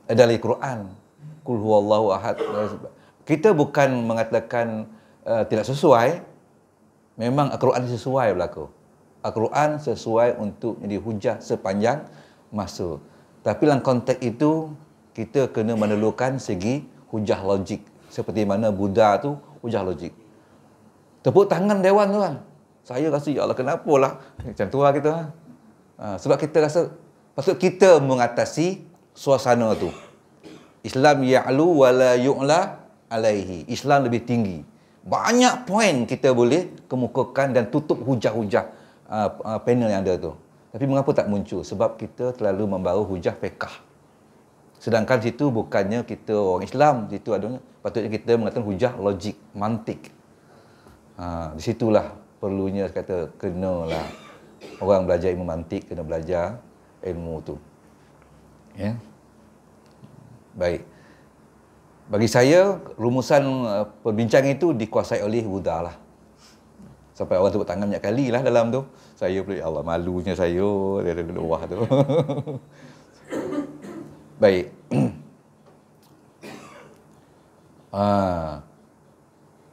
Dalil Quran. Qul huwallahu ahad. Kita bukan mengatakan tidak sesuai. Memang Al-Quran sesuai berlaku. Al-Quran sesuai untuk jadi hujah sepanjang masa. Tapi dalam konteks itu, kita kena memerlukan segi hujah logik. Seperti mana Buddha tu hujah logik. Tepuk tangan dewan tu kan. Saya rasa, ya Allah, kenapa lah? Macam tu lah kita. Sebab kita rasa, patut kita mengatasi suasana tu. Islam ya'lu wa la yu'la alaihi. Islam lebih tinggi. Banyak poin kita boleh kemukakan dan tutup hujah-hujah panel yang ada tu. Tapi mengapa tak muncul? Sebab kita terlalu membawa hujah fiqh. Sedangkan situ bukannya kita orang Islam, situ adanya patutnya kita mengatakan hujah logik, mantik. Di situlah perlunya kata kenalah orang belajar ilmu mantik, kena belajar ilmu tu. Ya. Baik. Bagi saya, rumusan perbincangan itu dikuasai oleh Buddha lah. Sampai orang tepuk tangan banyak kali lah dalam tu. Saya pula, ya Allah, malunya saya dari bawah tu. Baik.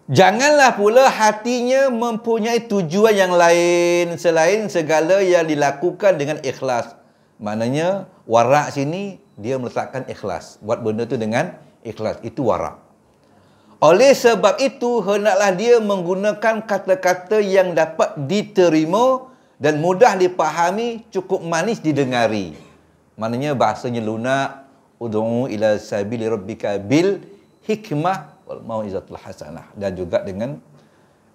Janganlah pula hatinya mempunyai tujuan yang lain selain segala yang dilakukan dengan ikhlas. Maknanya, warak sini, dia meletakkan ikhlas. Buat benda tu dengan ikhlas, itu warak. Oleh sebab itu, hendaklah dia menggunakan kata-kata yang dapat diterima dan mudah dipahami, cukup manis didengari. Maknanya bahasanya lunak, ud'u ila sabili rabbika bil hikmah wal mau'izatul hasanah, dan juga dengan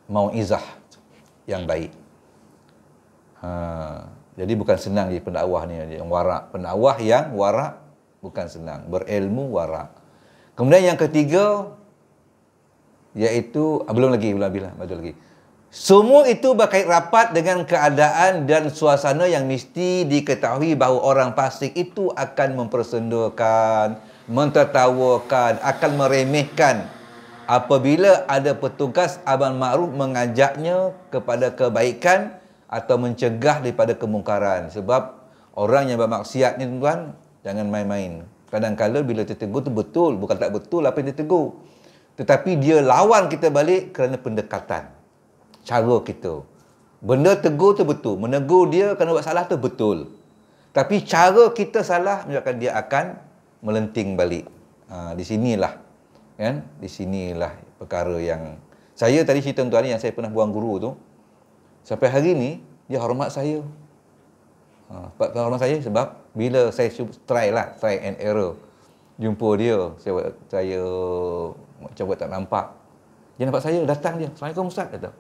mau'izah yang baik. Jadi bukan senang di pendakwah ni, yang warak. Pendakwah yang warak bukan senang, berilmu warak. Kemudian yang ketiga, iaitu belum lagi. Semua itu berkait rapat dengan keadaan dan suasana yang mesti diketahui bahawa orang fasik itu akan mempersendakan, mentertawakan, akan meremehkan apabila ada petugas amar ma'ruf mengajaknya kepada kebaikan atau mencegah daripada kemungkaran. Sebab orang yang bermaksiat ni tuan, jangan main-main. Kadang-kadang bila ditegur tu betul, bukan tak betul apa yang ditegur. Tetapi dia lawan kita balik kerana pendekatan. Cara kita. Benda tegur tu betul. Menegur dia kerana buat salah tu betul. Tapi cara kita salah menyebabkan dia akan melenting balik. Di sinilah. Kan? Di sinilah perkara yang... Saya tadi cerita tuan ni yang saya pernah buang guru tu. Sampai hari ni, dia hormat saya. Hormat saya sebab bila saya try and error. Jumpa dia, saya macam buat tak nampak. Dia nampak saya, datang dia. Assalamualaikum Ustaz, kata.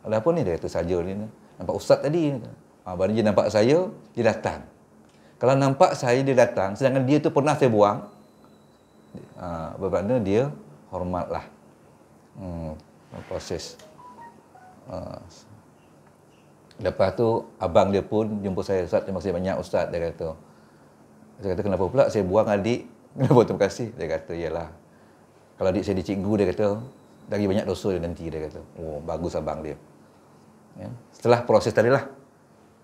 Ada apa ni? Dia kata saja ni. Nampak Ustaz tadi. Baru dia nampak saya, dia datang. Kalau nampak saya, dia datang. Sedangkan dia tu pernah saya buang. Bermakna dia hormatlah. Proses. Lepas tu, abang dia pun jumpa saya. Ustaz, terima kasih banyak Ustaz. Dia kata. Saya kata, kenapa pula saya buang adik? Kenapa terima kasih? Dia kata, yalah. Kalau adik saya dicikgu, dia kata, lagi banyak dosa dia nanti, dia kata. Oh, bagus abang dia. Ya. Setelah proses tadi lah,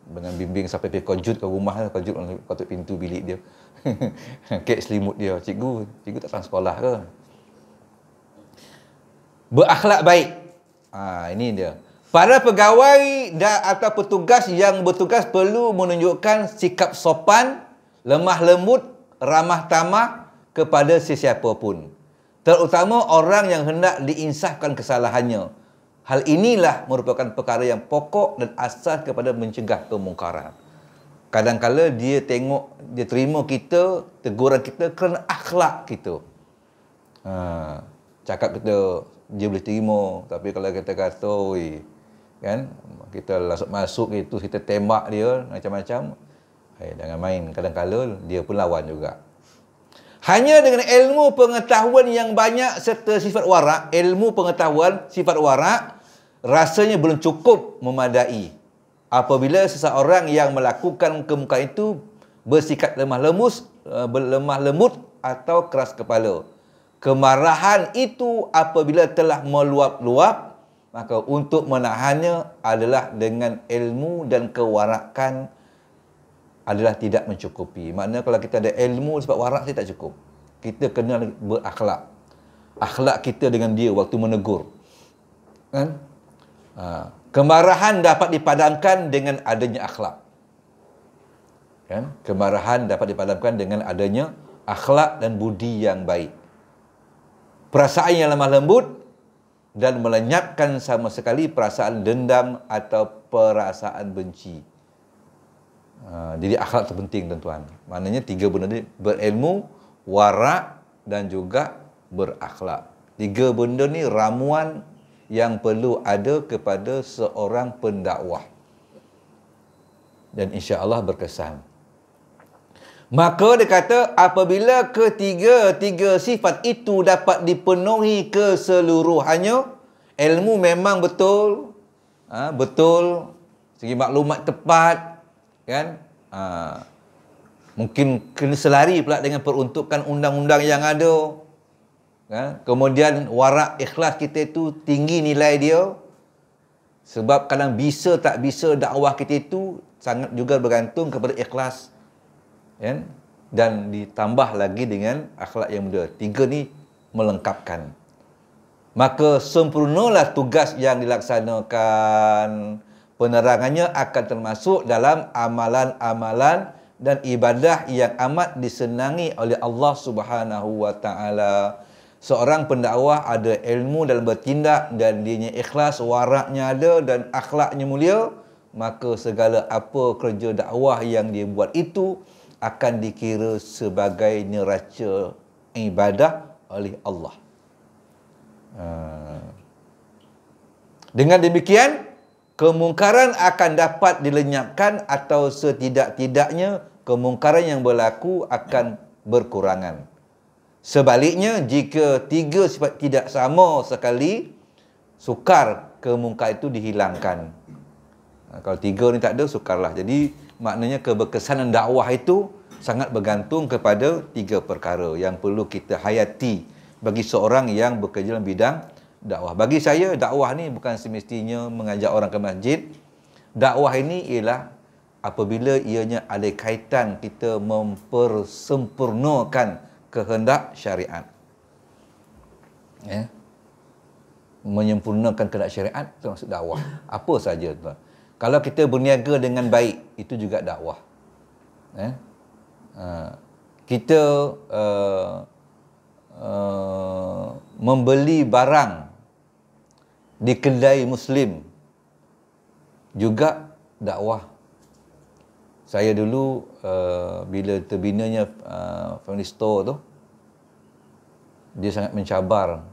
dengan bimbing sampai pergi kojut ke rumah, kojut patut pintu bilik dia. Kek selimut dia. Cikgu tak datang sekolah ke? Berakhlak baik. Ini dia. Para pegawai atau petugas yang bertugas perlu menunjukkan sikap sopan, lemah lembut, ramah tamah kepada sesiapa pun. Terutama orang yang hendak diinsafkan kesalahannya. Hal inilah merupakan perkara yang pokok dan asas kepada mencegah kemungkaran. Kadang-kala dia terima kita, teguran kita kerana akhlak kita. Cakap kita, dia boleh terima. Tapi kalau kita kata, kan, kita masuk itu, kita tembak dia, macam-macam. Jangan main. Kadang-kala dia pun lawan juga. Hanya dengan ilmu pengetahuan yang banyak serta sifat warak, ilmu pengetahuan, sifat warak, rasanya belum cukup memadai. Apabila seseorang yang melakukan kemungkaran itu bersikap lemah lembut atau keras kepala. Kemarahan itu apabila telah meluap-luap, maka untuk menahannya adalah dengan ilmu dan kewarakan adalah tidak mencukupi. Maknanya kalau kita ada ilmu sebab warak saya tak cukup. Kita kena berakhlak. Akhlak kita dengan dia waktu menegur. Kan? Kemarahan dapat dipadamkan dengan adanya akhlak. Kan? Kemarahan dapat dipadamkan dengan adanya akhlak dan budi yang baik. Perasaan yang lemah lembut dan melenyapkan sama sekali perasaan dendam atau perasaan benci. Jadi akhlak terpenting tuan-tuan. Maknanya tiga benda ni, berilmu, warak dan juga berakhlak. Tiga benda ni ramuan yang perlu ada kepada seorang pendakwah. Dan insya-Allah berkesan. Maka dia kata apabila ketiga sifat itu dapat dipenuhi keseluruhannya, ilmu memang betul, betul, segi maklumat tepat, kan? Mungkin kena selari pula dengan peruntukan undang-undang yang ada. Kan? Kemudian warak ikhlas kita itu tinggi nilai dia. Sebab kadang bisa tak bisa dakwah kita itu sangat juga bergantung kepada ikhlas. Kan? Dan ditambah lagi dengan akhlak yang mulia. Tiga ni melengkapkan. Maka sempurnalah tugas yang dilaksanakan. Penerangannya akan termasuk dalam amalan-amalan dan ibadah yang amat disenangi oleh Allah Subhanahu wa taala. Seorang pendakwah ada ilmu dalam bertindak dan dianya ikhlas, waraknya ada dan akhlaknya mulia, maka segala apa kerja dakwah yang dia buat itu akan dikira sebagai neraca ibadah oleh Allah. Dengan demikian, kemungkaran akan dapat dilenyapkan atau setidak-tidaknya kemungkaran yang berlaku akan berkurangan. Sebaliknya, jika tiga sifat tidak sama sekali, sukar ke munkar itu dihilangkan. Kalau 3 ni tak ada, sukarlah. Jadi maknanya keberkesanan dakwah itu sangat bergantung kepada 3 perkara yang perlu kita hayati bagi seorang yang bekerja dalam bidang dakwah. Bagi saya, dakwah ni bukan semestinya mengajak orang ke masjid. Dakwah ini ialah apabila ianya ada kaitan kita mempersempurnakan kehendak syariat. Ya. Menyempurnakan kehendak syariat termasuk dakwah. Apa saja tuan. Kalau kita berniaga dengan baik, itu juga dakwah. Ya. Kita membeli barang di kedai Muslim juga dakwah. Saya dulu bila terbinanya family store tu, dia sangat mencabar,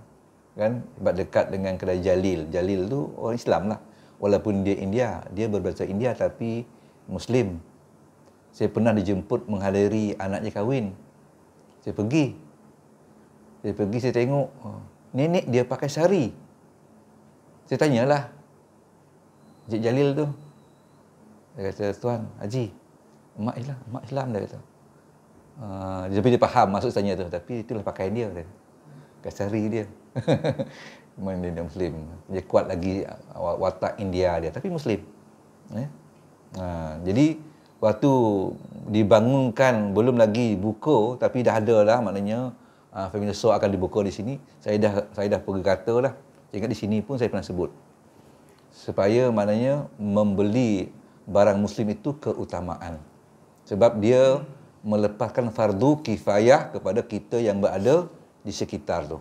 kan, sebab dekat dengan kedai Jalil. Jalil tu orang Islam lah, walaupun dia India, dia berbahasa India tapi Muslim. Saya pernah dijemput menghadiri anaknya kahwin. Saya pergi, saya tengok nenek dia pakai sari. Saya tanyalah, Encik Jalil tu, dia kata, Tuan Haji, mak Islam dia kata. Tapi dia faham maksud tanya tu, tapi itulah pakaian dia. Kasari dia. Memang dia Muslim. Dia kuat lagi watak India dia, tapi Muslim. Jadi waktu dibangunkan, belum lagi buka, tapi dah ada lah, maknanya family store akan dibuka di sini. Saya dah pergi kata lah. Ingat di sini pun saya pernah sebut. Supaya maknanya membeli barang Muslim itu keutamaan. Sebab dia melepaskan fardu kifayah kepada kita yang berada di sekitar tu.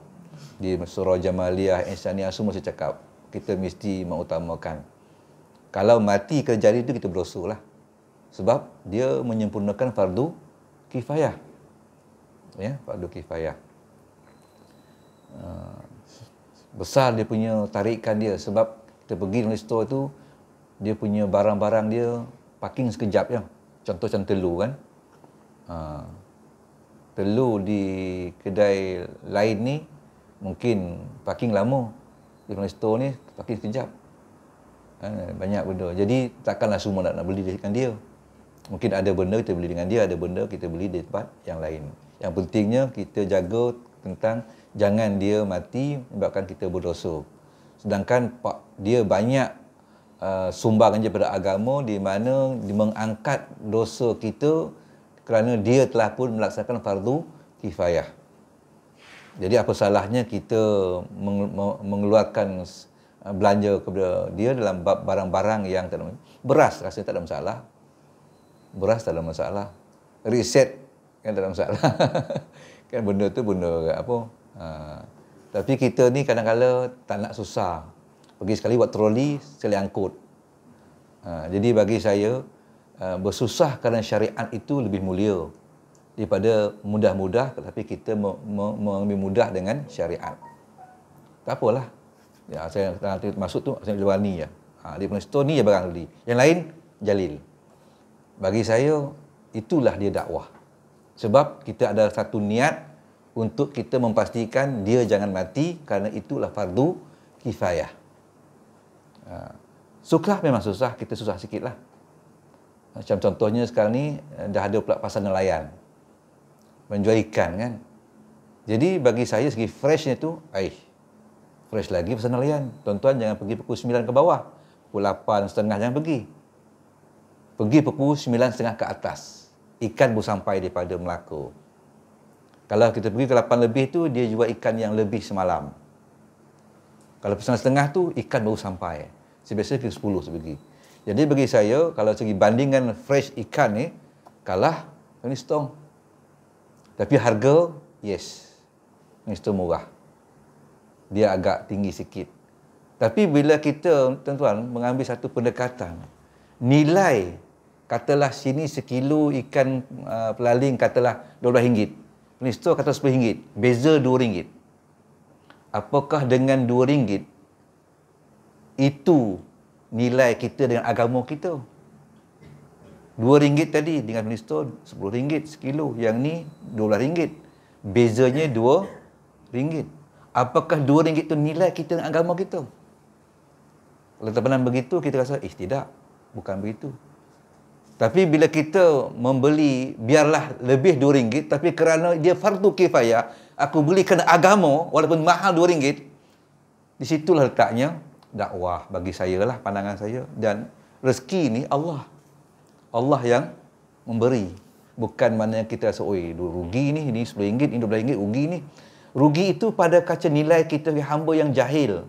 Di surah Jamaliyah, Insaniyah, semua saya cakap, kita mesti mengutamakan. Kalau mati kerja itu, kita berdosa lah. Sebab dia menyempurnakan fardu kifayah. Ya, fardu kifayah. Besar dia punya tarikan dia, sebab kita pergi di store tu, dia punya barang-barang dia parking sekejap je. Contoh macam telur kan. Telur di kedai lain ni mungkin parking lama. Di store ni parking sekejap. Banyak benda. Jadi takkanlah semua nak beli dengan dia. Mungkin ada benda kita beli dengan dia, ada benda kita beli di tempat yang lain. Yang pentingnya kita jaga tentang jangan dia mati menyebabkan kita berdosa. Sedangkan dia banyak sumbangan je pada agama, di mana mengangkat dosa kita kerana dia telah pun melaksanakan fardu kifayah. Jadi apa salahnya kita mengeluarkan belanja kepada dia dalam bab barang-barang yang tak ada. Beras rasanya tak ada masalah. Beras tak ada masalah. Reset kan tak ada masalah. Kan benda tu benda apa. Tapi kita ni kadang-kadang tak nak susah. Pergi sekali buat troli, sekali angkut. Jadi bagi saya, bersusah kerana syariat itu lebih mulia daripada mudah-mudah, tetapi kita mengambil mudah dengan syariat. Tak apalah. Ya, saya nanti masuk tu, saya jual ni je. Dia punya store ni je barang beli. Yang lain, Jalil. Bagi saya, itulah dia dakwah. Sebab kita ada satu niat untuk kita memastikan dia jangan mati, kerana itulah fardu kifayah. Susah memang susah, kita susah sikit lah. Macam contohnya sekarang ni, dah ada pula pasar nelayan. Menjual ikan kan. Jadi bagi saya segi freshnya tu, fresh lagi pasar nelayan. Tuan-tuan jangan pergi pukul 9 ke bawah. Pukul 8.30 jangan pergi. Pergi pukul 9.30 ke atas. Ikan baru sampai daripada Melaka. Kalau kita pergi ke 8 lebih tu, dia jual ikan yang lebih semalam. Kalau 9.30 tu, ikan baru sampai. Saya biasa ke 10 saya pergi. Jadi bagi saya, kalau segi bandingan fresh ikan ni, kalah family store. Tapi harga, yes, family store murah. Dia agak tinggi sikit. Tapi bila kita, tuan-tuan, mengambil satu pendekatan, nilai, katalah sini sekilo ikan pelaling, katalah RM12. Family store kata RM10. Beza RM2. Apakah dengan RM2 itu nilai kita dengan agama kita? RM2 tadi dengan family store RM10 sekilo, yang ni RM12. Bezanya RM2. Apakah RM2 itu nilai kita dengan agama kita? Kalau terpandang begitu, kita rasa, tidak, bukan begitu. Tapi bila kita membeli, biarlah lebih RM2, tapi kerana dia fardu kifayah, aku beli kerana agama, walaupun mahal RM2, di situlah letaknya dakwah bagi saya lah, pandangan saya. Dan rezeki ni Allah. Allah yang memberi. Bukan maknanya kita rasa, oi, rugi ni, ini RM10, ini RM12, rugi ni. Rugi itu pada kaca nilai kita hamba yang jahil.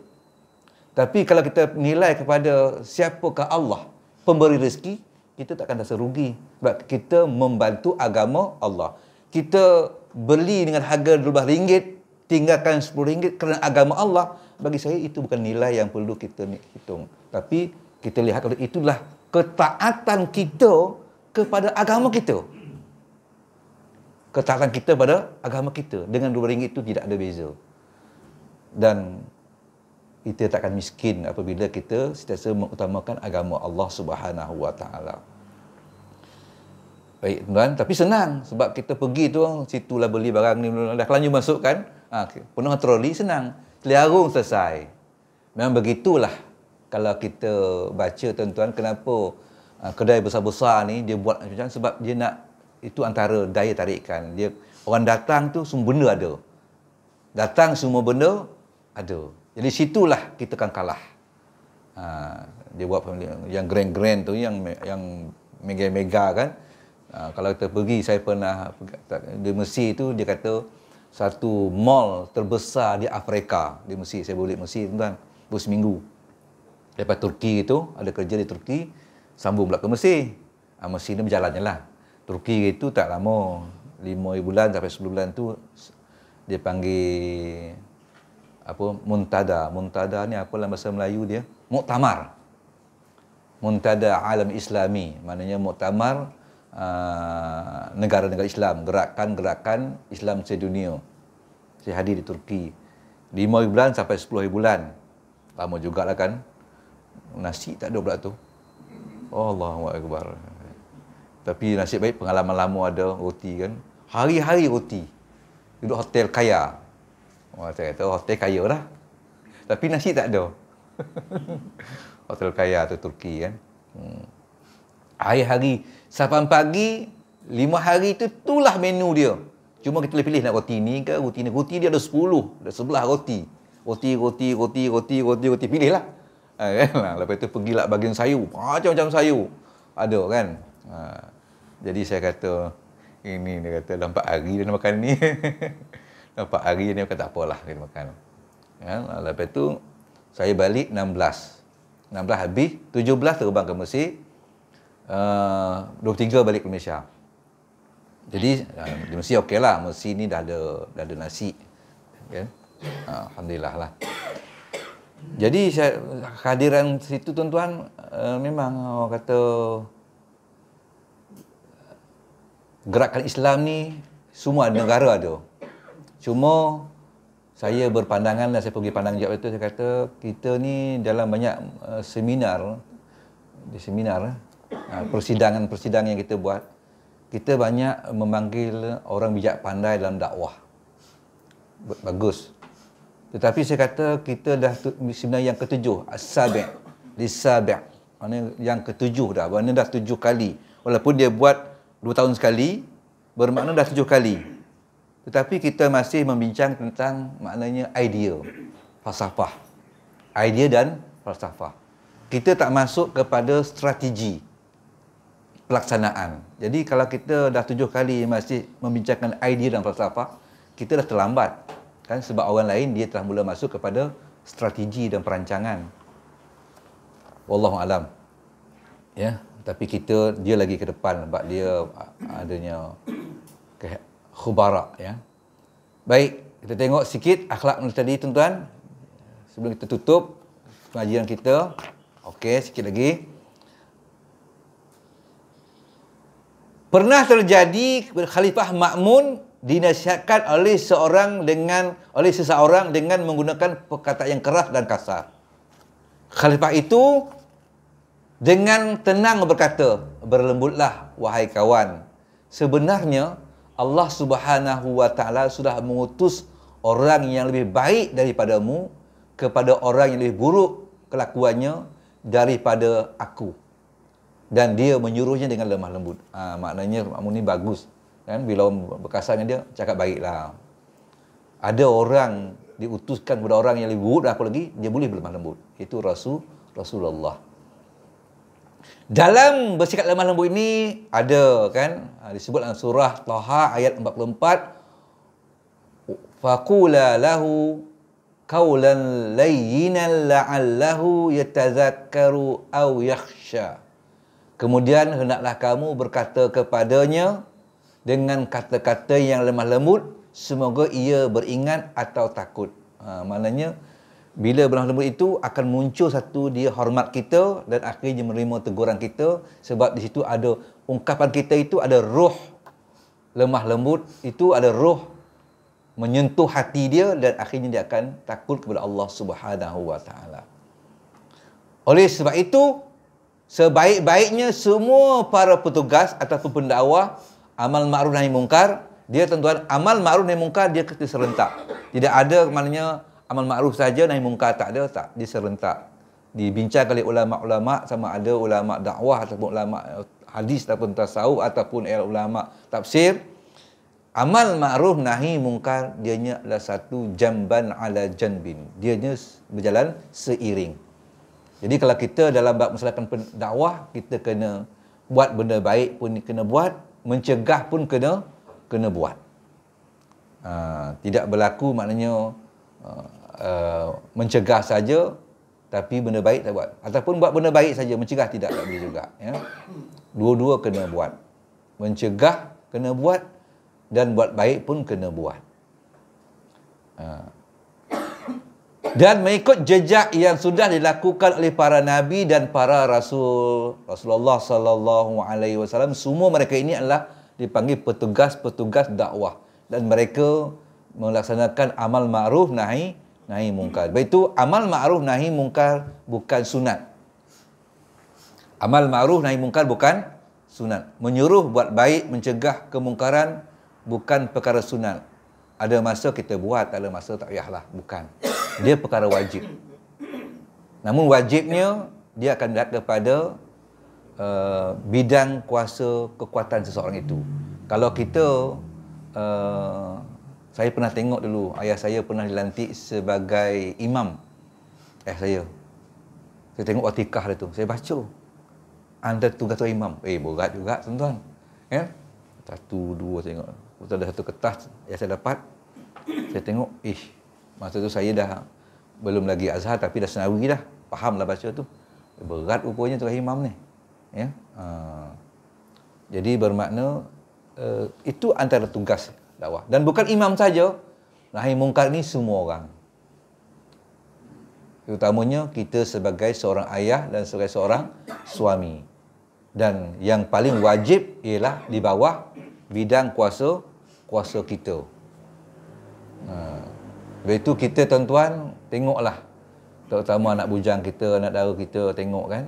Tapi kalau kita nilai kepada siapakah Allah, pemberi rezeki, kita takkan rasa rugi. Sebab kita membantu agama Allah. Kita beli dengan harga RM12, tinggalkan RM10 kerana agama Allah. Bagi saya itu bukan nilai yang perlu kita hitung. Tapi kita lihat kalau itulah ketaatan kita kepada agama kita. Ketaatan kita pada agama kita. Dengan RM2 itu tidak ada beza. Dan kita takkan miskin apabila kita sentiasa mengutamakan agama Allah Subhanahu Wa Taala. Baik tuan, tapi senang sebab kita pergi tu, situlah beli barang ni, dah kelanjur masuk kan, penuh troli, senang. Celiarung selesai. Memang begitulah kalau kita baca tuan-tuan, kenapa kedai besar-besar ni dia buat macam, sebab dia nak, itu antara daya tarikan. Dia, orang datang tu semua benda ada. Datang semua benda ada. Jadi situlah kita akan kalah. Dia buat yang grand-grand tu, yang mega-mega kan. Kalau kita pergi, saya pernah di Mesir tu, dia kata satu mall terbesar di Afrika, di Mesir. Saya boleh Mesir tuan, berseminggu. Lepas Turki itu, ada kerja di Turki, sambung pula ke Mesir. Mesir ni berjalan je lah. Turki itu tak lama, 5 bulan sampai 10 bulan tu, dia panggil apa, muntada. Muntada ni apa dalam bahasa Melayu dia? Muktamar. Muntada Alam Islami. Maknanya muktamar negara-negara Islam, gerakan-gerakan Islam sedunia. Saya hadir di Turki 5 bulan sampai 10 bulan. Lama jugalah kan. Nasi tak ada pula tu. Allahu Akbar. Tapi nasib baik pengalaman lama ada roti kan. Hari-hari roti. Duduk hotel kaya. Saya kata hotel kaya lah. Tapi nasi tak ada. Hotel kaya tu Turki kan. Hari-hari sampai pagi, 5 hari tu, itulah menu dia. Cuma kita pilih nak roti ni ke roti ni. Roti dia ada 10, ada 11 roti. Roti. Pilih lah. Lepas tu pergilah bagian sayur. Macam-macam sayur. Ada kan. Jadi saya kata, ini dia kata, dah 4 hari dia nak makan ni. 4 hari ni kata tak apalah kita makan. Ya, lepas tu saya balik 16 habis, 17 terbang ke Mesir, 23 balik ke Malaysia. Jadi di Mesir okeylah, Mesir ni dah ada nasi. Kan? Alhamdulillah lah. Jadi kehadiran situ tuan-tuan, memang orang kata gerakan Islam ni semua negara ada. Cuma saya berpandangan dan saya pergi pandang jawab itu, saya kata kita ni dalam banyak seminar, persidangan yang kita buat, kita banyak memanggil orang bijak pandai dalam dakwah. Bagus. Tetapi saya kata kita dah sebenarnya yang ketujuh, as-sabi', lis-sabi'. Maknanya yang ketujuh dah, maknanya dah 7 kali. Walaupun dia buat 2 tahun sekali, bermakna dah 7 kali. Tetapi kita masih membincang tentang maknanya idea, falsafah. Idea dan falsafah. Kita tak masuk kepada strategi pelaksanaan. Jadi kalau kita dah 7 kali masih membincangkan idea dan falsafah, kita dah terlambat. Kan? Sebab orang lain dia telah mula masuk kepada strategi dan perancangan. Wallahu alam. Ya, tapi dia lagi ke depan sebab dia adanya khubara ya. Baik, kita tengok sikit akhlak tadi tuan-tuan. Sebelum kita tutup pengajian kita. Okey, sikit lagi. Pernah terjadi Khalifah Ma'mun dinasihatkan oleh seseorang dengan menggunakan perkataan yang keras dan kasar. Khalifah itu dengan tenang berkata, "Berlembutlah wahai kawan. Sebenarnya Allah Subhanahu Wa Taala sudah mengutus orang yang lebih baik daripadamu kepada orang yang lebih buruk kelakuannya, daripada aku. Dan dia menyuruhnya dengan lemah lembut. Maknanya makmum ni bagus. Kan? Bila orang berkasar dengan dia, cakap baiklah. Ada orang diutuskan kepada orang yang lebih buruk dari aku lagi, dia boleh berlemah lembut. Itu Rasulullah. Dalam bersikap lemah lembut ini ada kan disebut dalam surah Taha ayat 44, faqula lahu qawlan layyinan la'allahu yatazakkaru aw yakhsha. Kemudian hendaklah kamu berkata kepadanya dengan kata-kata yang lemah lembut, semoga ia beringat atau takut. Maknanya bila berlemah lembut itu akan muncul satu dia hormat kita dan akhirnya menerima teguran kita, sebab di situ ada ungkapan kita itu ada roh lemah lembut, itu ada roh menyentuh hati dia dan akhirnya dia akan takut kepada Allah Subhanahu wa taala. Oleh sebab itu, sebaik-baiknya semua para petugas ataupun pendakwah amal ma'ruf nahi mungkar, dia tuan-tuan, amal ma'ruf nahi mungkar dia kena serentak. Tidak ada maknanya amal ma'ruf saja nahi mungkar, tak ada, tak, dia serentak. Dibincang oleh ulama-ulama, sama ada ulama dakwah ataupun ulama hadis ataupun tasawuf ataupun ulama tafsir. Amal ma'ruf nahi mungkar dianya adalah satu jamban ala janbin. Dianya berjalan seiring. Jadi kalau kita dalam bab masalah dakwah, kita kena buat benda baik pun kena buat, mencegah pun kena buat. Tidak berlaku maknanya mencegah saja tapi benda baik tak buat. Ataupun buat benda baik saja, mencegah tidak boleh juga. Ya? Dua-dua kena buat. Mencegah kena buat dan buat baik pun kena buat. Dan mengikut jejak yang sudah dilakukan oleh para nabi dan para Rasulullah sallallahu alaihi wasallam, semua mereka ini adalah dipanggil petugas-petugas dakwah dan mereka melaksanakan amal ma'ruf nahi mungkar. Begitu amal ma'ruf nahi mungkar bukan sunat. Amal ma'ruf nahi mungkar bukan sunat. Menyuruh buat baik, mencegah kemungkaran bukan perkara sunat. Ada masa kita buat, ada masa tak payahlah. Bukan. Dia perkara wajib. Namun wajibnya, dia akan lihat kepada bidang kuasa kekuatan seseorang itu. Kalau kita, saya pernah tengok dulu, ayah saya pernah dilantik sebagai imam. Saya tengok watikah dia tu. Saya baca. Anda tugas tu imam. Berat juga tuan-tuan. Ya? Satu, dua saya tengok. Betul ada satu kertas yang saya dapat. Saya tengok, masa tu saya dah belum lagi azhar tapi dah senawi dah. Fahamlah baca tu. Berat rupanya tugas imam ni. Ya. Jadi bermakna itu antara tugas dakwah. Dan bukan imam saja. Nahi mungkar ni semua orang. Terutamanya kita sebagai seorang ayah dan sebagai seorang suami. Dan yang paling wajib ialah di bawah bidang kuasa kita. Lepas itu kita tuan-tuan tengoklah, terutama anak bujang kita, anak dara kita, tengok kan,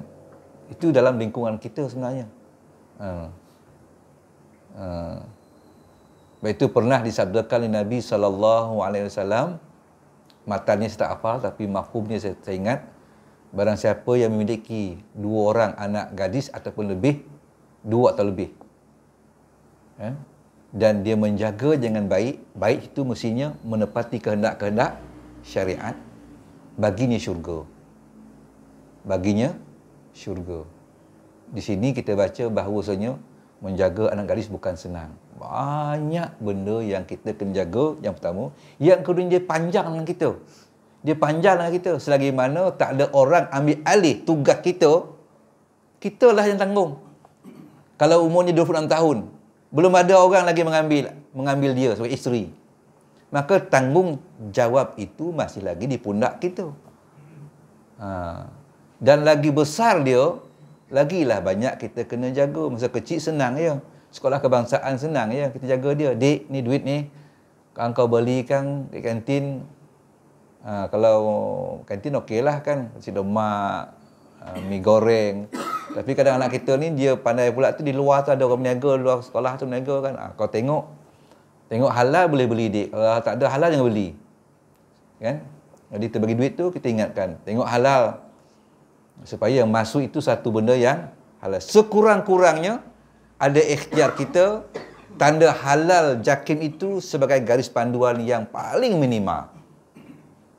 itu dalam lingkungan kita sebenarnya. Lepas itu pernah disabdakan oleh Nabi SAW, matanya saya tak hafal tapi mafhumnya saya ingat, barang siapa yang memiliki 2 orang anak gadis ataupun lebih, 2 atau lebih, dan dia menjaga dengan baik, baik itu mestinya menepati kehendak-kehendak syariat, baginya syurga. Baginya syurga. Di sini kita baca bahawasanya menjaga anak gadis bukan senang. Banyak benda yang kita kena jaga. Yang pertama, yang kedua dia panjang dengan kita. Dia panjang dengan kita. Selagi mana tak ada orang ambil alih tugas kita, kitalah yang tanggung. Kalau umurnya 26 tahun, belum ada orang lagi mengambil dia sebagai isteri, maka tanggungjawab itu masih lagi di pundak kita. Dan lagi besar dia, lagilah banyak kita kena jaga. Masa kecil senang ya, sekolah kebangsaan senang ya, kita jaga dia. Dek, ni duit ni kau belikan di kantin. Kalau kantin okey lah kan, nasi lemak, mi goreng. Tapi kadang anak kita ni dia pandai pula tu, di luar tu ada orang berniaga, luar sekolah tu berniaga kan. Kau tengok halal boleh beli dik. Kalau tak ada halal jangan beli. Kan? Jadi kita bagi duit tu kita ingatkan, tengok halal. Supaya masuk itu satu benda yang halal. Sekurang-kurangnya ada ikhtiar kita, tanda halal JAKIM itu sebagai garis panduan yang paling minima.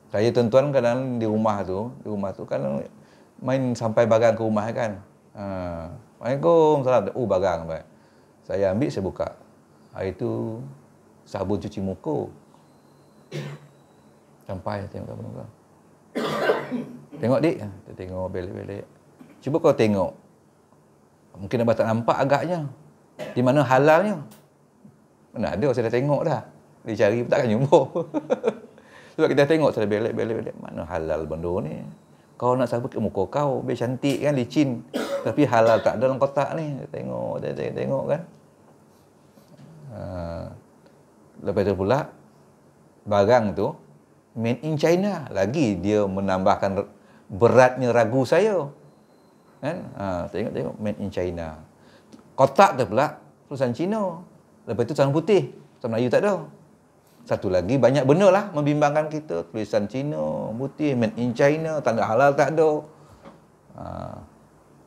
Saya tuan-tuan kadang di rumah tu kadang main sampai barang ke rumah kan. Waalaikumsalam. Barang baik. Saya ambil, saya buka. Hari itu sabun cuci muka. Sampai tengok apa. Tengok dik, kita tengok belik-belik. Cuba kau tengok. Mungkin abang tak nampak agaknya. Di mana halalnya? Mana ada, saya dah tengok dah. Dia cari pun takkan jumpa. Sebab kita tengok, saya belik-belik. Mana halal benda ni? Kau nak sabun ke muka kau, biar cantik kan, licin. Tapi halal tak ada dalam kotak ni. Tengok kan. Lepas tu pula, barang tu made in China. Lagi dia menambahkan beratnya ragu saya. Kan? Tengok made in China. Kotak tu pula tulisan Cina. Lepas tu tulisan putih. Tulisan Melayu tak ada. Satu lagi banyak benda lah membimbangkan kita. Tulisan Cina, putih, made in China, tanda halal tak ada.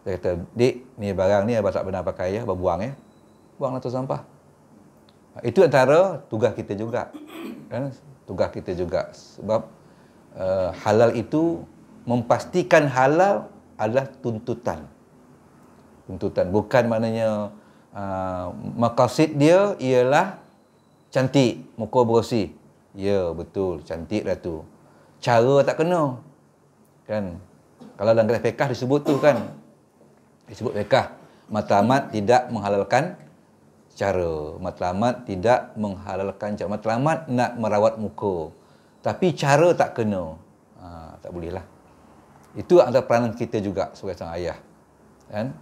Saya kata, dik, ni barang ni abang tak pernah pakai ya, abang buang ya. Buanglah tu sampah. Itu antara tugas kita juga. Kan? Tugas kita juga. Sebab halal itu, memastikan halal adalah tuntutan. Tuntutan. Bukan maknanya maqasid dia ialah cantik, muka bersih. Ya, betul. Cantik dah tu. Cara tak kena. Kan? Kalau dalam kitab fiqh disebut tu kan. Disebut fiqh. Matlamat tidak menghalalkan cara. Matlamat tidak menghalalkan cara. Matlamat nak merawat muka. Tapi cara tak kena. Tak boleh lah. Itu antara peranan kita juga sebagai sang ayah. Kan?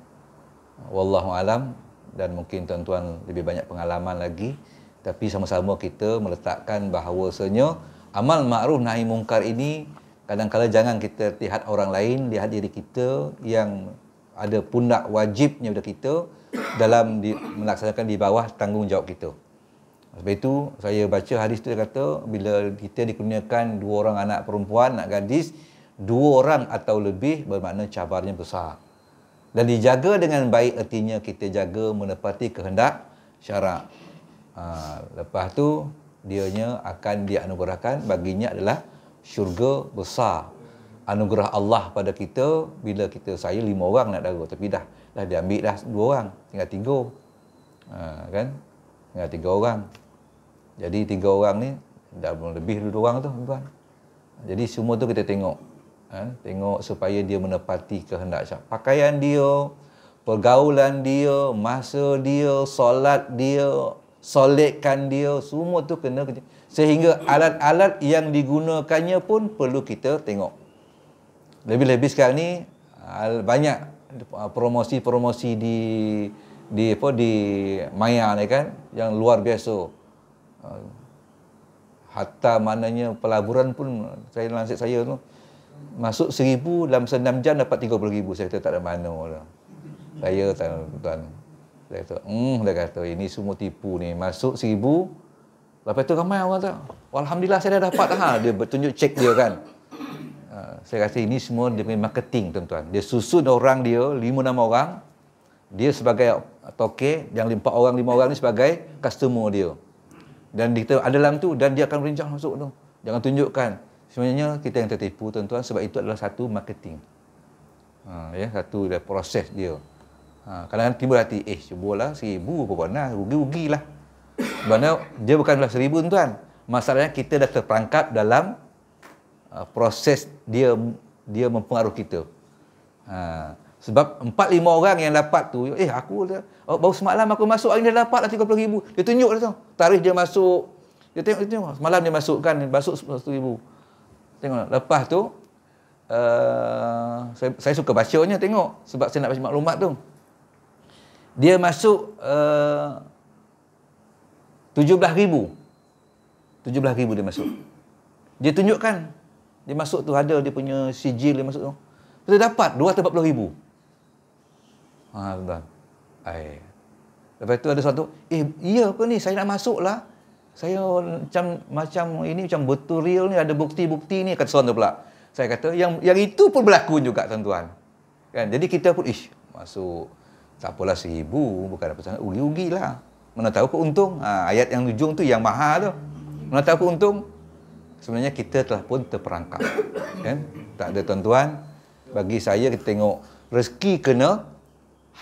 Wallahualam. Dan mungkin tuan-tuan lebih banyak pengalaman lagi. Tapi sama-sama kita meletakkan bahawasanya amal ma'ruf nahi mungkar ini kadang-kadang jangan kita lihat orang lain, lihat diri kita yang ada pundak wajibnya pada kita dalam melaksanakan di bawah tanggungjawab kita. Sebab itu saya baca hadis itu, dia kata bila kita dikurniakan 2 orang anak perempuan, anak gadis, 2 orang atau lebih bermakna cabarnya besar. Dan dijaga dengan baik artinya kita jaga menepati kehendak syarak. Lepas tu dianya akan dianugerahkan, baginya adalah syurga besar. Anugerah Allah pada kita bila kita, saya 5 orang nak dara, tapi dah diambil dah 2 orang, tinggal 3. Kan? Tinggal 3 orang. Jadi 3 orang ni dah lebih 2 orang tu, tuan. Jadi semua tu kita tengok. Tengok supaya dia menepati kehendak syarak. Pakaian dia, pergaulan dia, masa dia, solat dia, solekkan dia, semua tu kena. Sehingga alat-alat yang digunakannya pun perlu kita tengok. Lebih-lebih sekarang ni banyak promosi-promosi di maya ni kan, yang luar biasa. Hatta maknanya pelaburan pun, saya lansir saya tu masuk 1000 dalam 6 jam dapat 30,000. Saya kata tak ada mana lah. Saya tuan. Dia kata, dia kata, ini semua tipu ni. Masuk 1000, lepas tu ramai orang tak. Alhamdulillah saya dah dapat lah. Dia bertunjuk cek dia kan. Saya rasa ini semua dia punya marketing, tuan-tuan. Dia susun orang dia, 5-6 orang. Dia sebagai toke, yang 4 orang, 5 orang ni sebagai customer dia. Dan kita ada dalam tu, dan dia akan merincang masuk tu. Jangan tunjukkan. Sebenarnya kita yang tertipu, tuan-tuan, sebab itu adalah satu marketing. Satu proses dia. Kadang-kadang timbul hati, cubalah 1000 apa pernah, rugi-rugilah. Sebenarnya dia bukanlah 1000, tuan. Masalahnya kita dah terperangkap dalam proses dia mempengaruhi kita. Sebab 4-5 orang yang dapat tu, baru semalam aku masuk, hari ni dah dapat lah 30,000. Dia tunjuk dah tu. Tarikh dia masuk. Dia tengok. Semalam dia masukkan, masuk 10,000. Tengok. Lepas tu, saya suka bacanya tengok. Sebab saya nak baca maklumat tu. Dia masuk 17,000. 17,000 dia masuk. Dia tunjukkan. Dia masuk tu, ada dia punya sijil dia masuk tu. Dia dapat 240,000. Tuan. Lepas tu ada satu, iya ke ni? Saya nak masuk lah. Saya macam ini, macam betul real ni, ada bukti-bukti ni. Kata seorang tu pula. Saya kata, yang itu pun berlaku juga, tuan-tuan. Kan? Jadi kita pun, masuk, tak apalah 1,000, bukan apa sangat, rugi-rugilah. Mana tahu ke untung. Ayat yang ujung tu yang mahal tu. Mana tahu ke untung. Sebenarnya kita telah pun terperangkap. Kan? Tak ada tuan-tuan. Bagi saya, kita tengok rezeki kena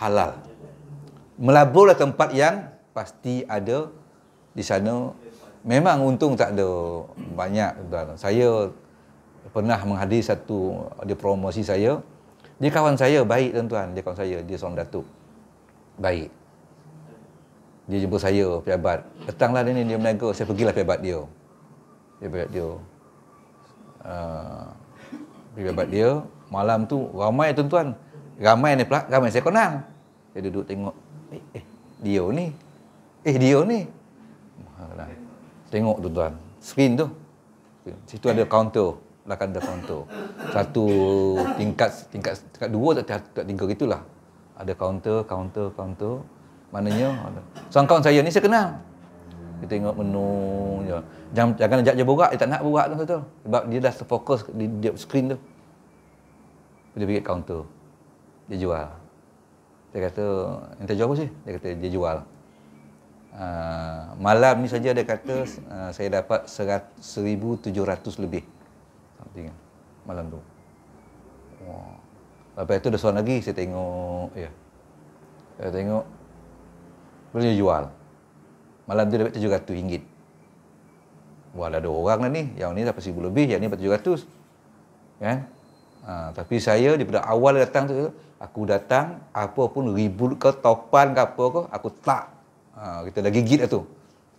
halal. Melaburlah tempat yang pasti ada di sana. Memang untung tak ada banyak, tuan. Saya pernah menghadiri satu, ada promosi saya. Dia kawan saya, baik tuan-tuan. Dia kawan saya, dia seorang datuk. Baik. Dia jumpa saya, pejabat. Datanglah dia ni, dia berniaga. Saya pergilah pejabat dia. Pejabat dia. Malam tu, ramai tuan-tuan. Ramai ni pula, ramai saya kenal. Saya duduk tengok. Dia ni. Dia ni. Tengok tuan-tuan. Screen tu. Situ ada kaunter. Belakang ada kaunter. Satu tingkat 2 tak 3 gitulah. Ada kaunter. Maknanya seorang kawan saya ni saya kenal. Dia tengok menu je. Jangan ajak dia borak, dia tak nak borak tu. Sebab dia dah terfokus di skrin tu. Dia pergi kaunter. Dia jual. Saya kata, "Ente jual apa sih?" Dia kata dia jual. Malam ni saja dia kata saya dapat 1,700 lebih. Something malam tu. Wah. Lepas tu ada seorang lagi saya tengok, saya tengok boleh jual. Malam tu dapat RM700. Wah, dah ada orang lah ni. Yang ni dapat 1,000 lebih, yang ni dapat 700. Kan? Tapi saya daripada awal datang tu, aku datang apa pun ribut ke topan ke apa ke, aku tak. Kita dah gigit lah tu.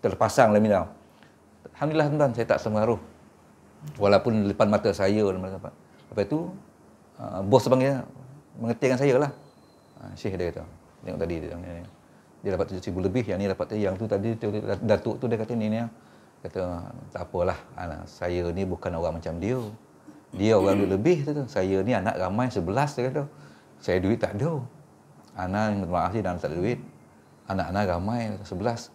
Kita dah pasang lah minum. Alhamdulillah tuan-tuan, saya tak semengaruh. Walaupun depan mata saya. Lepas tu, bos panggil, mengerti dengan saya lah. Syekh dia kata, tengok tadi dia dapat 7,000 lebih, yang ni dapat yang tu tadi, datuk tu dia kata ni. Kata, tak apalah, saya ni bukan orang macam dia. Dia orang duit lebih tu. Saya ni anak ramai 11 dia kata. Saya duit tak ada. Anak minta maaf sih, dan tak ada duit. Anak-anak ramai 11.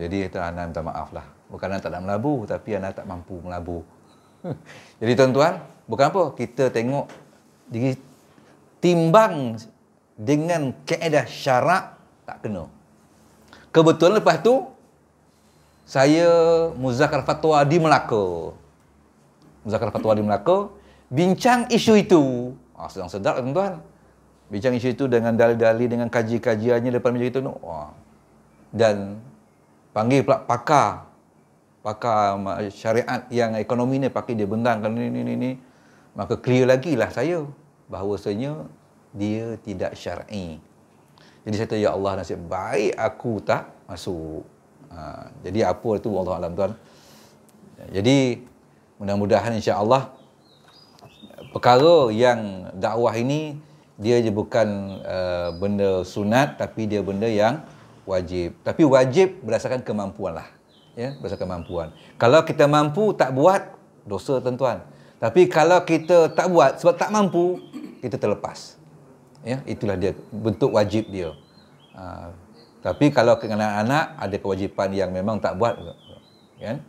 Jadi kata, anak minta maaf lah. Bukan anak tak nak melabur, tapi anak tak mampu melabur. Jadi tuan-tuan, bukan apa, kita tengok timbang dengan kaedah syarak tak kena. Kebetulan lepas tu saya muzakarah fatwa di Melaka. Bincang isu itu. Sedang sedap tuan-tuan. Bincang isu itu dengan dalil-dalil, dengan kaji-kajiannya depan meja itu. Dan panggil pula pakar syariat yang ekonomi ni, pakai dia bentangkan ni. Maka clear lagi lah saya bahawasanya dia tidak syar'i. Jadi saya kata, ya Allah, nasib baik aku tak masuk. Jadi apa itu Allah Alam tuan. Jadi mudah-mudahan insya-Allah perkara yang dakwah ini dia je bukan benda sunat, tapi dia benda yang wajib. Tapi wajib berdasarkan kemampuan lah. Ya, berdasarkan kemampuan. Kalau kita mampu tak buat, dosa tuan-tuan. Tapi kalau kita tak buat sebab tak mampu, kita terlepas. Ya, itulah dia bentuk wajib dia. Tapi kalau anak-anak ada kewajipan yang memang tak buat, kan?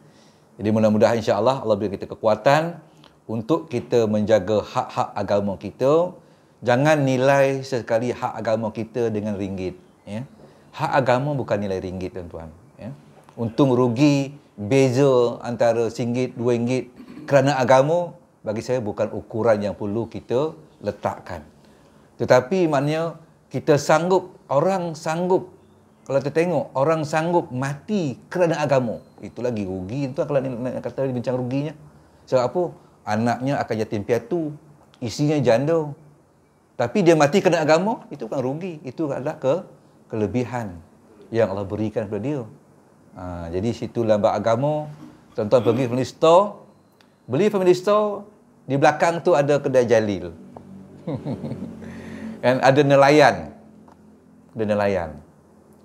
Jadi mudah-mudahan insya-Allah Allah beri kita kekuatan untuk kita menjaga hak-hak agama kita. Jangan nilai sekali hak agama kita dengan ringgit, ya. Hak agama bukan nilai ringgit tuan-tuan, ya. Untung rugi beza antara RM1, RM2 kerana agama, bagi saya bukan ukuran yang perlu kita letakkan. Tetapi maknanya kita sanggup, orang sanggup, kalau kita tengok orang sanggup mati kerana agama, itu lagi rugi tuan. Kalau nak kata bincang ruginya, sebab apa? Anaknya akan yatim piatu, isinya janda, tapi dia mati kerana agama, itu bukan rugi, itu adalah kelebihan yang Allah berikan kepada dia. Jadi situ lambat agama, tuan-tuan pergi family store, beli family store, di belakang tu ada kedai Jalil. Kan ada nelayan.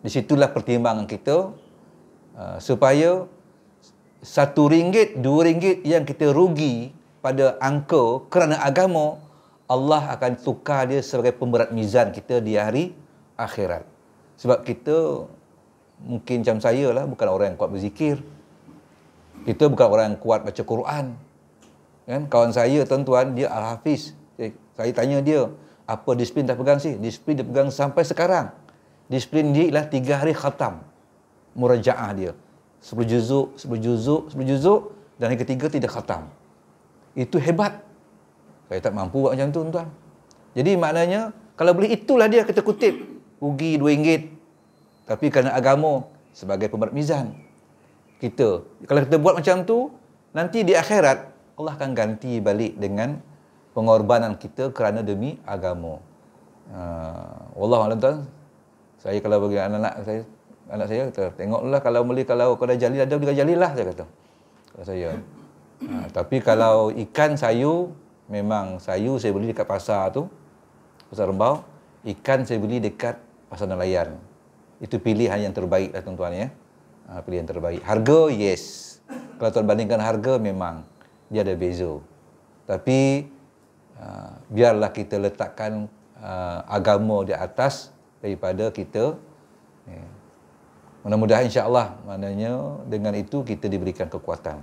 Di situlah pertimbangan kita supaya RM1, RM2 yang kita rugi pada angka kerana agama, Allah akan tukar dia sebagai pemberat mizan kita di hari akhirat. Sebab kita mungkin macam saya lah, bukan orang yang kuat berzikir. Kita bukan orang yang kuat baca Quran. Kan? Kawan saya tuan-tuan, dia Al-Hafiz. Saya tanya dia, Apa disiplin tak pegang sih? Disiplin dia pegang sampai sekarang. Disiplin dia ialah 3 hari khatam. Murajaah dia. 10 juzuk, 10 juzuk, 10 juzuk, dan hari ketiga tidak khatam. Itu hebat. Saya tak mampu buat macam tu, tuan. Jadi maknanya, kalau boleh itulah dia kita kutip. Rugi RM2. Tapi kerana agama sebagai pemberat mizan. Kalau kita buat macam tu, nanti di akhirat, Allah akan ganti balik dengan pengorbanan kita kerana demi agama. Wallahualam, tuan. Saya kalau bagi anak saya kata, tengoklah kalau dah jalil ada, beli jalil lah, saya kata. Kalau saya. Tapi kalau ikan sayu, memang sayu saya beli dekat pasar tu, pasar Rembau. Ikan saya beli dekat pasar nelayan. Itu pilihan yang terbaik lah, tuan-tuan ya. Pilihan terbaik. Harga, yes. Kalau tuan bandingkan harga, memang dia ada beza. Tapi biarlah kita letakkan agama di atas daripada kita. Mudah-mudahan insya-Allah, maknanya dengan itu kita diberikan kekuatan.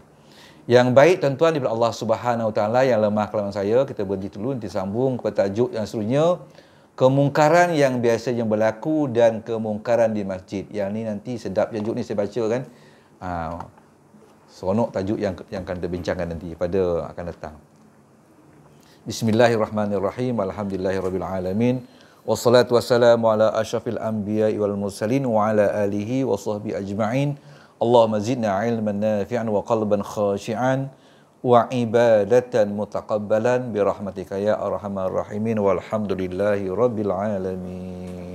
Yang baik tuan-tuan daripada Allah Subhanahu Wa Taala. Yang lemah kelaman saya, kita berhenti dulu, nanti sambung kepada tajuk yang seterusnya, kemungkaran yang biasanya berlaku dan kemungkaran di masjid. Yang ni nanti sedap tajuk ni saya baca kan. Seronok tajuk yang akan kita bincangkan nanti pada akan datang. Bismillahirrahmanirrahim. Alhamdulillahirabbil alamin. Wassalatu wassalamu ala asyrafil anbiya'i wal mursalin wa ala alihi wa sahbihi ajma'in. Allahumma zidna ilman nafi'an wa qalban khashi'an wa ibadatan mutaqabbalan bi rahmatika ya arhamar rahimin walhamdulillahi rabbil alamin.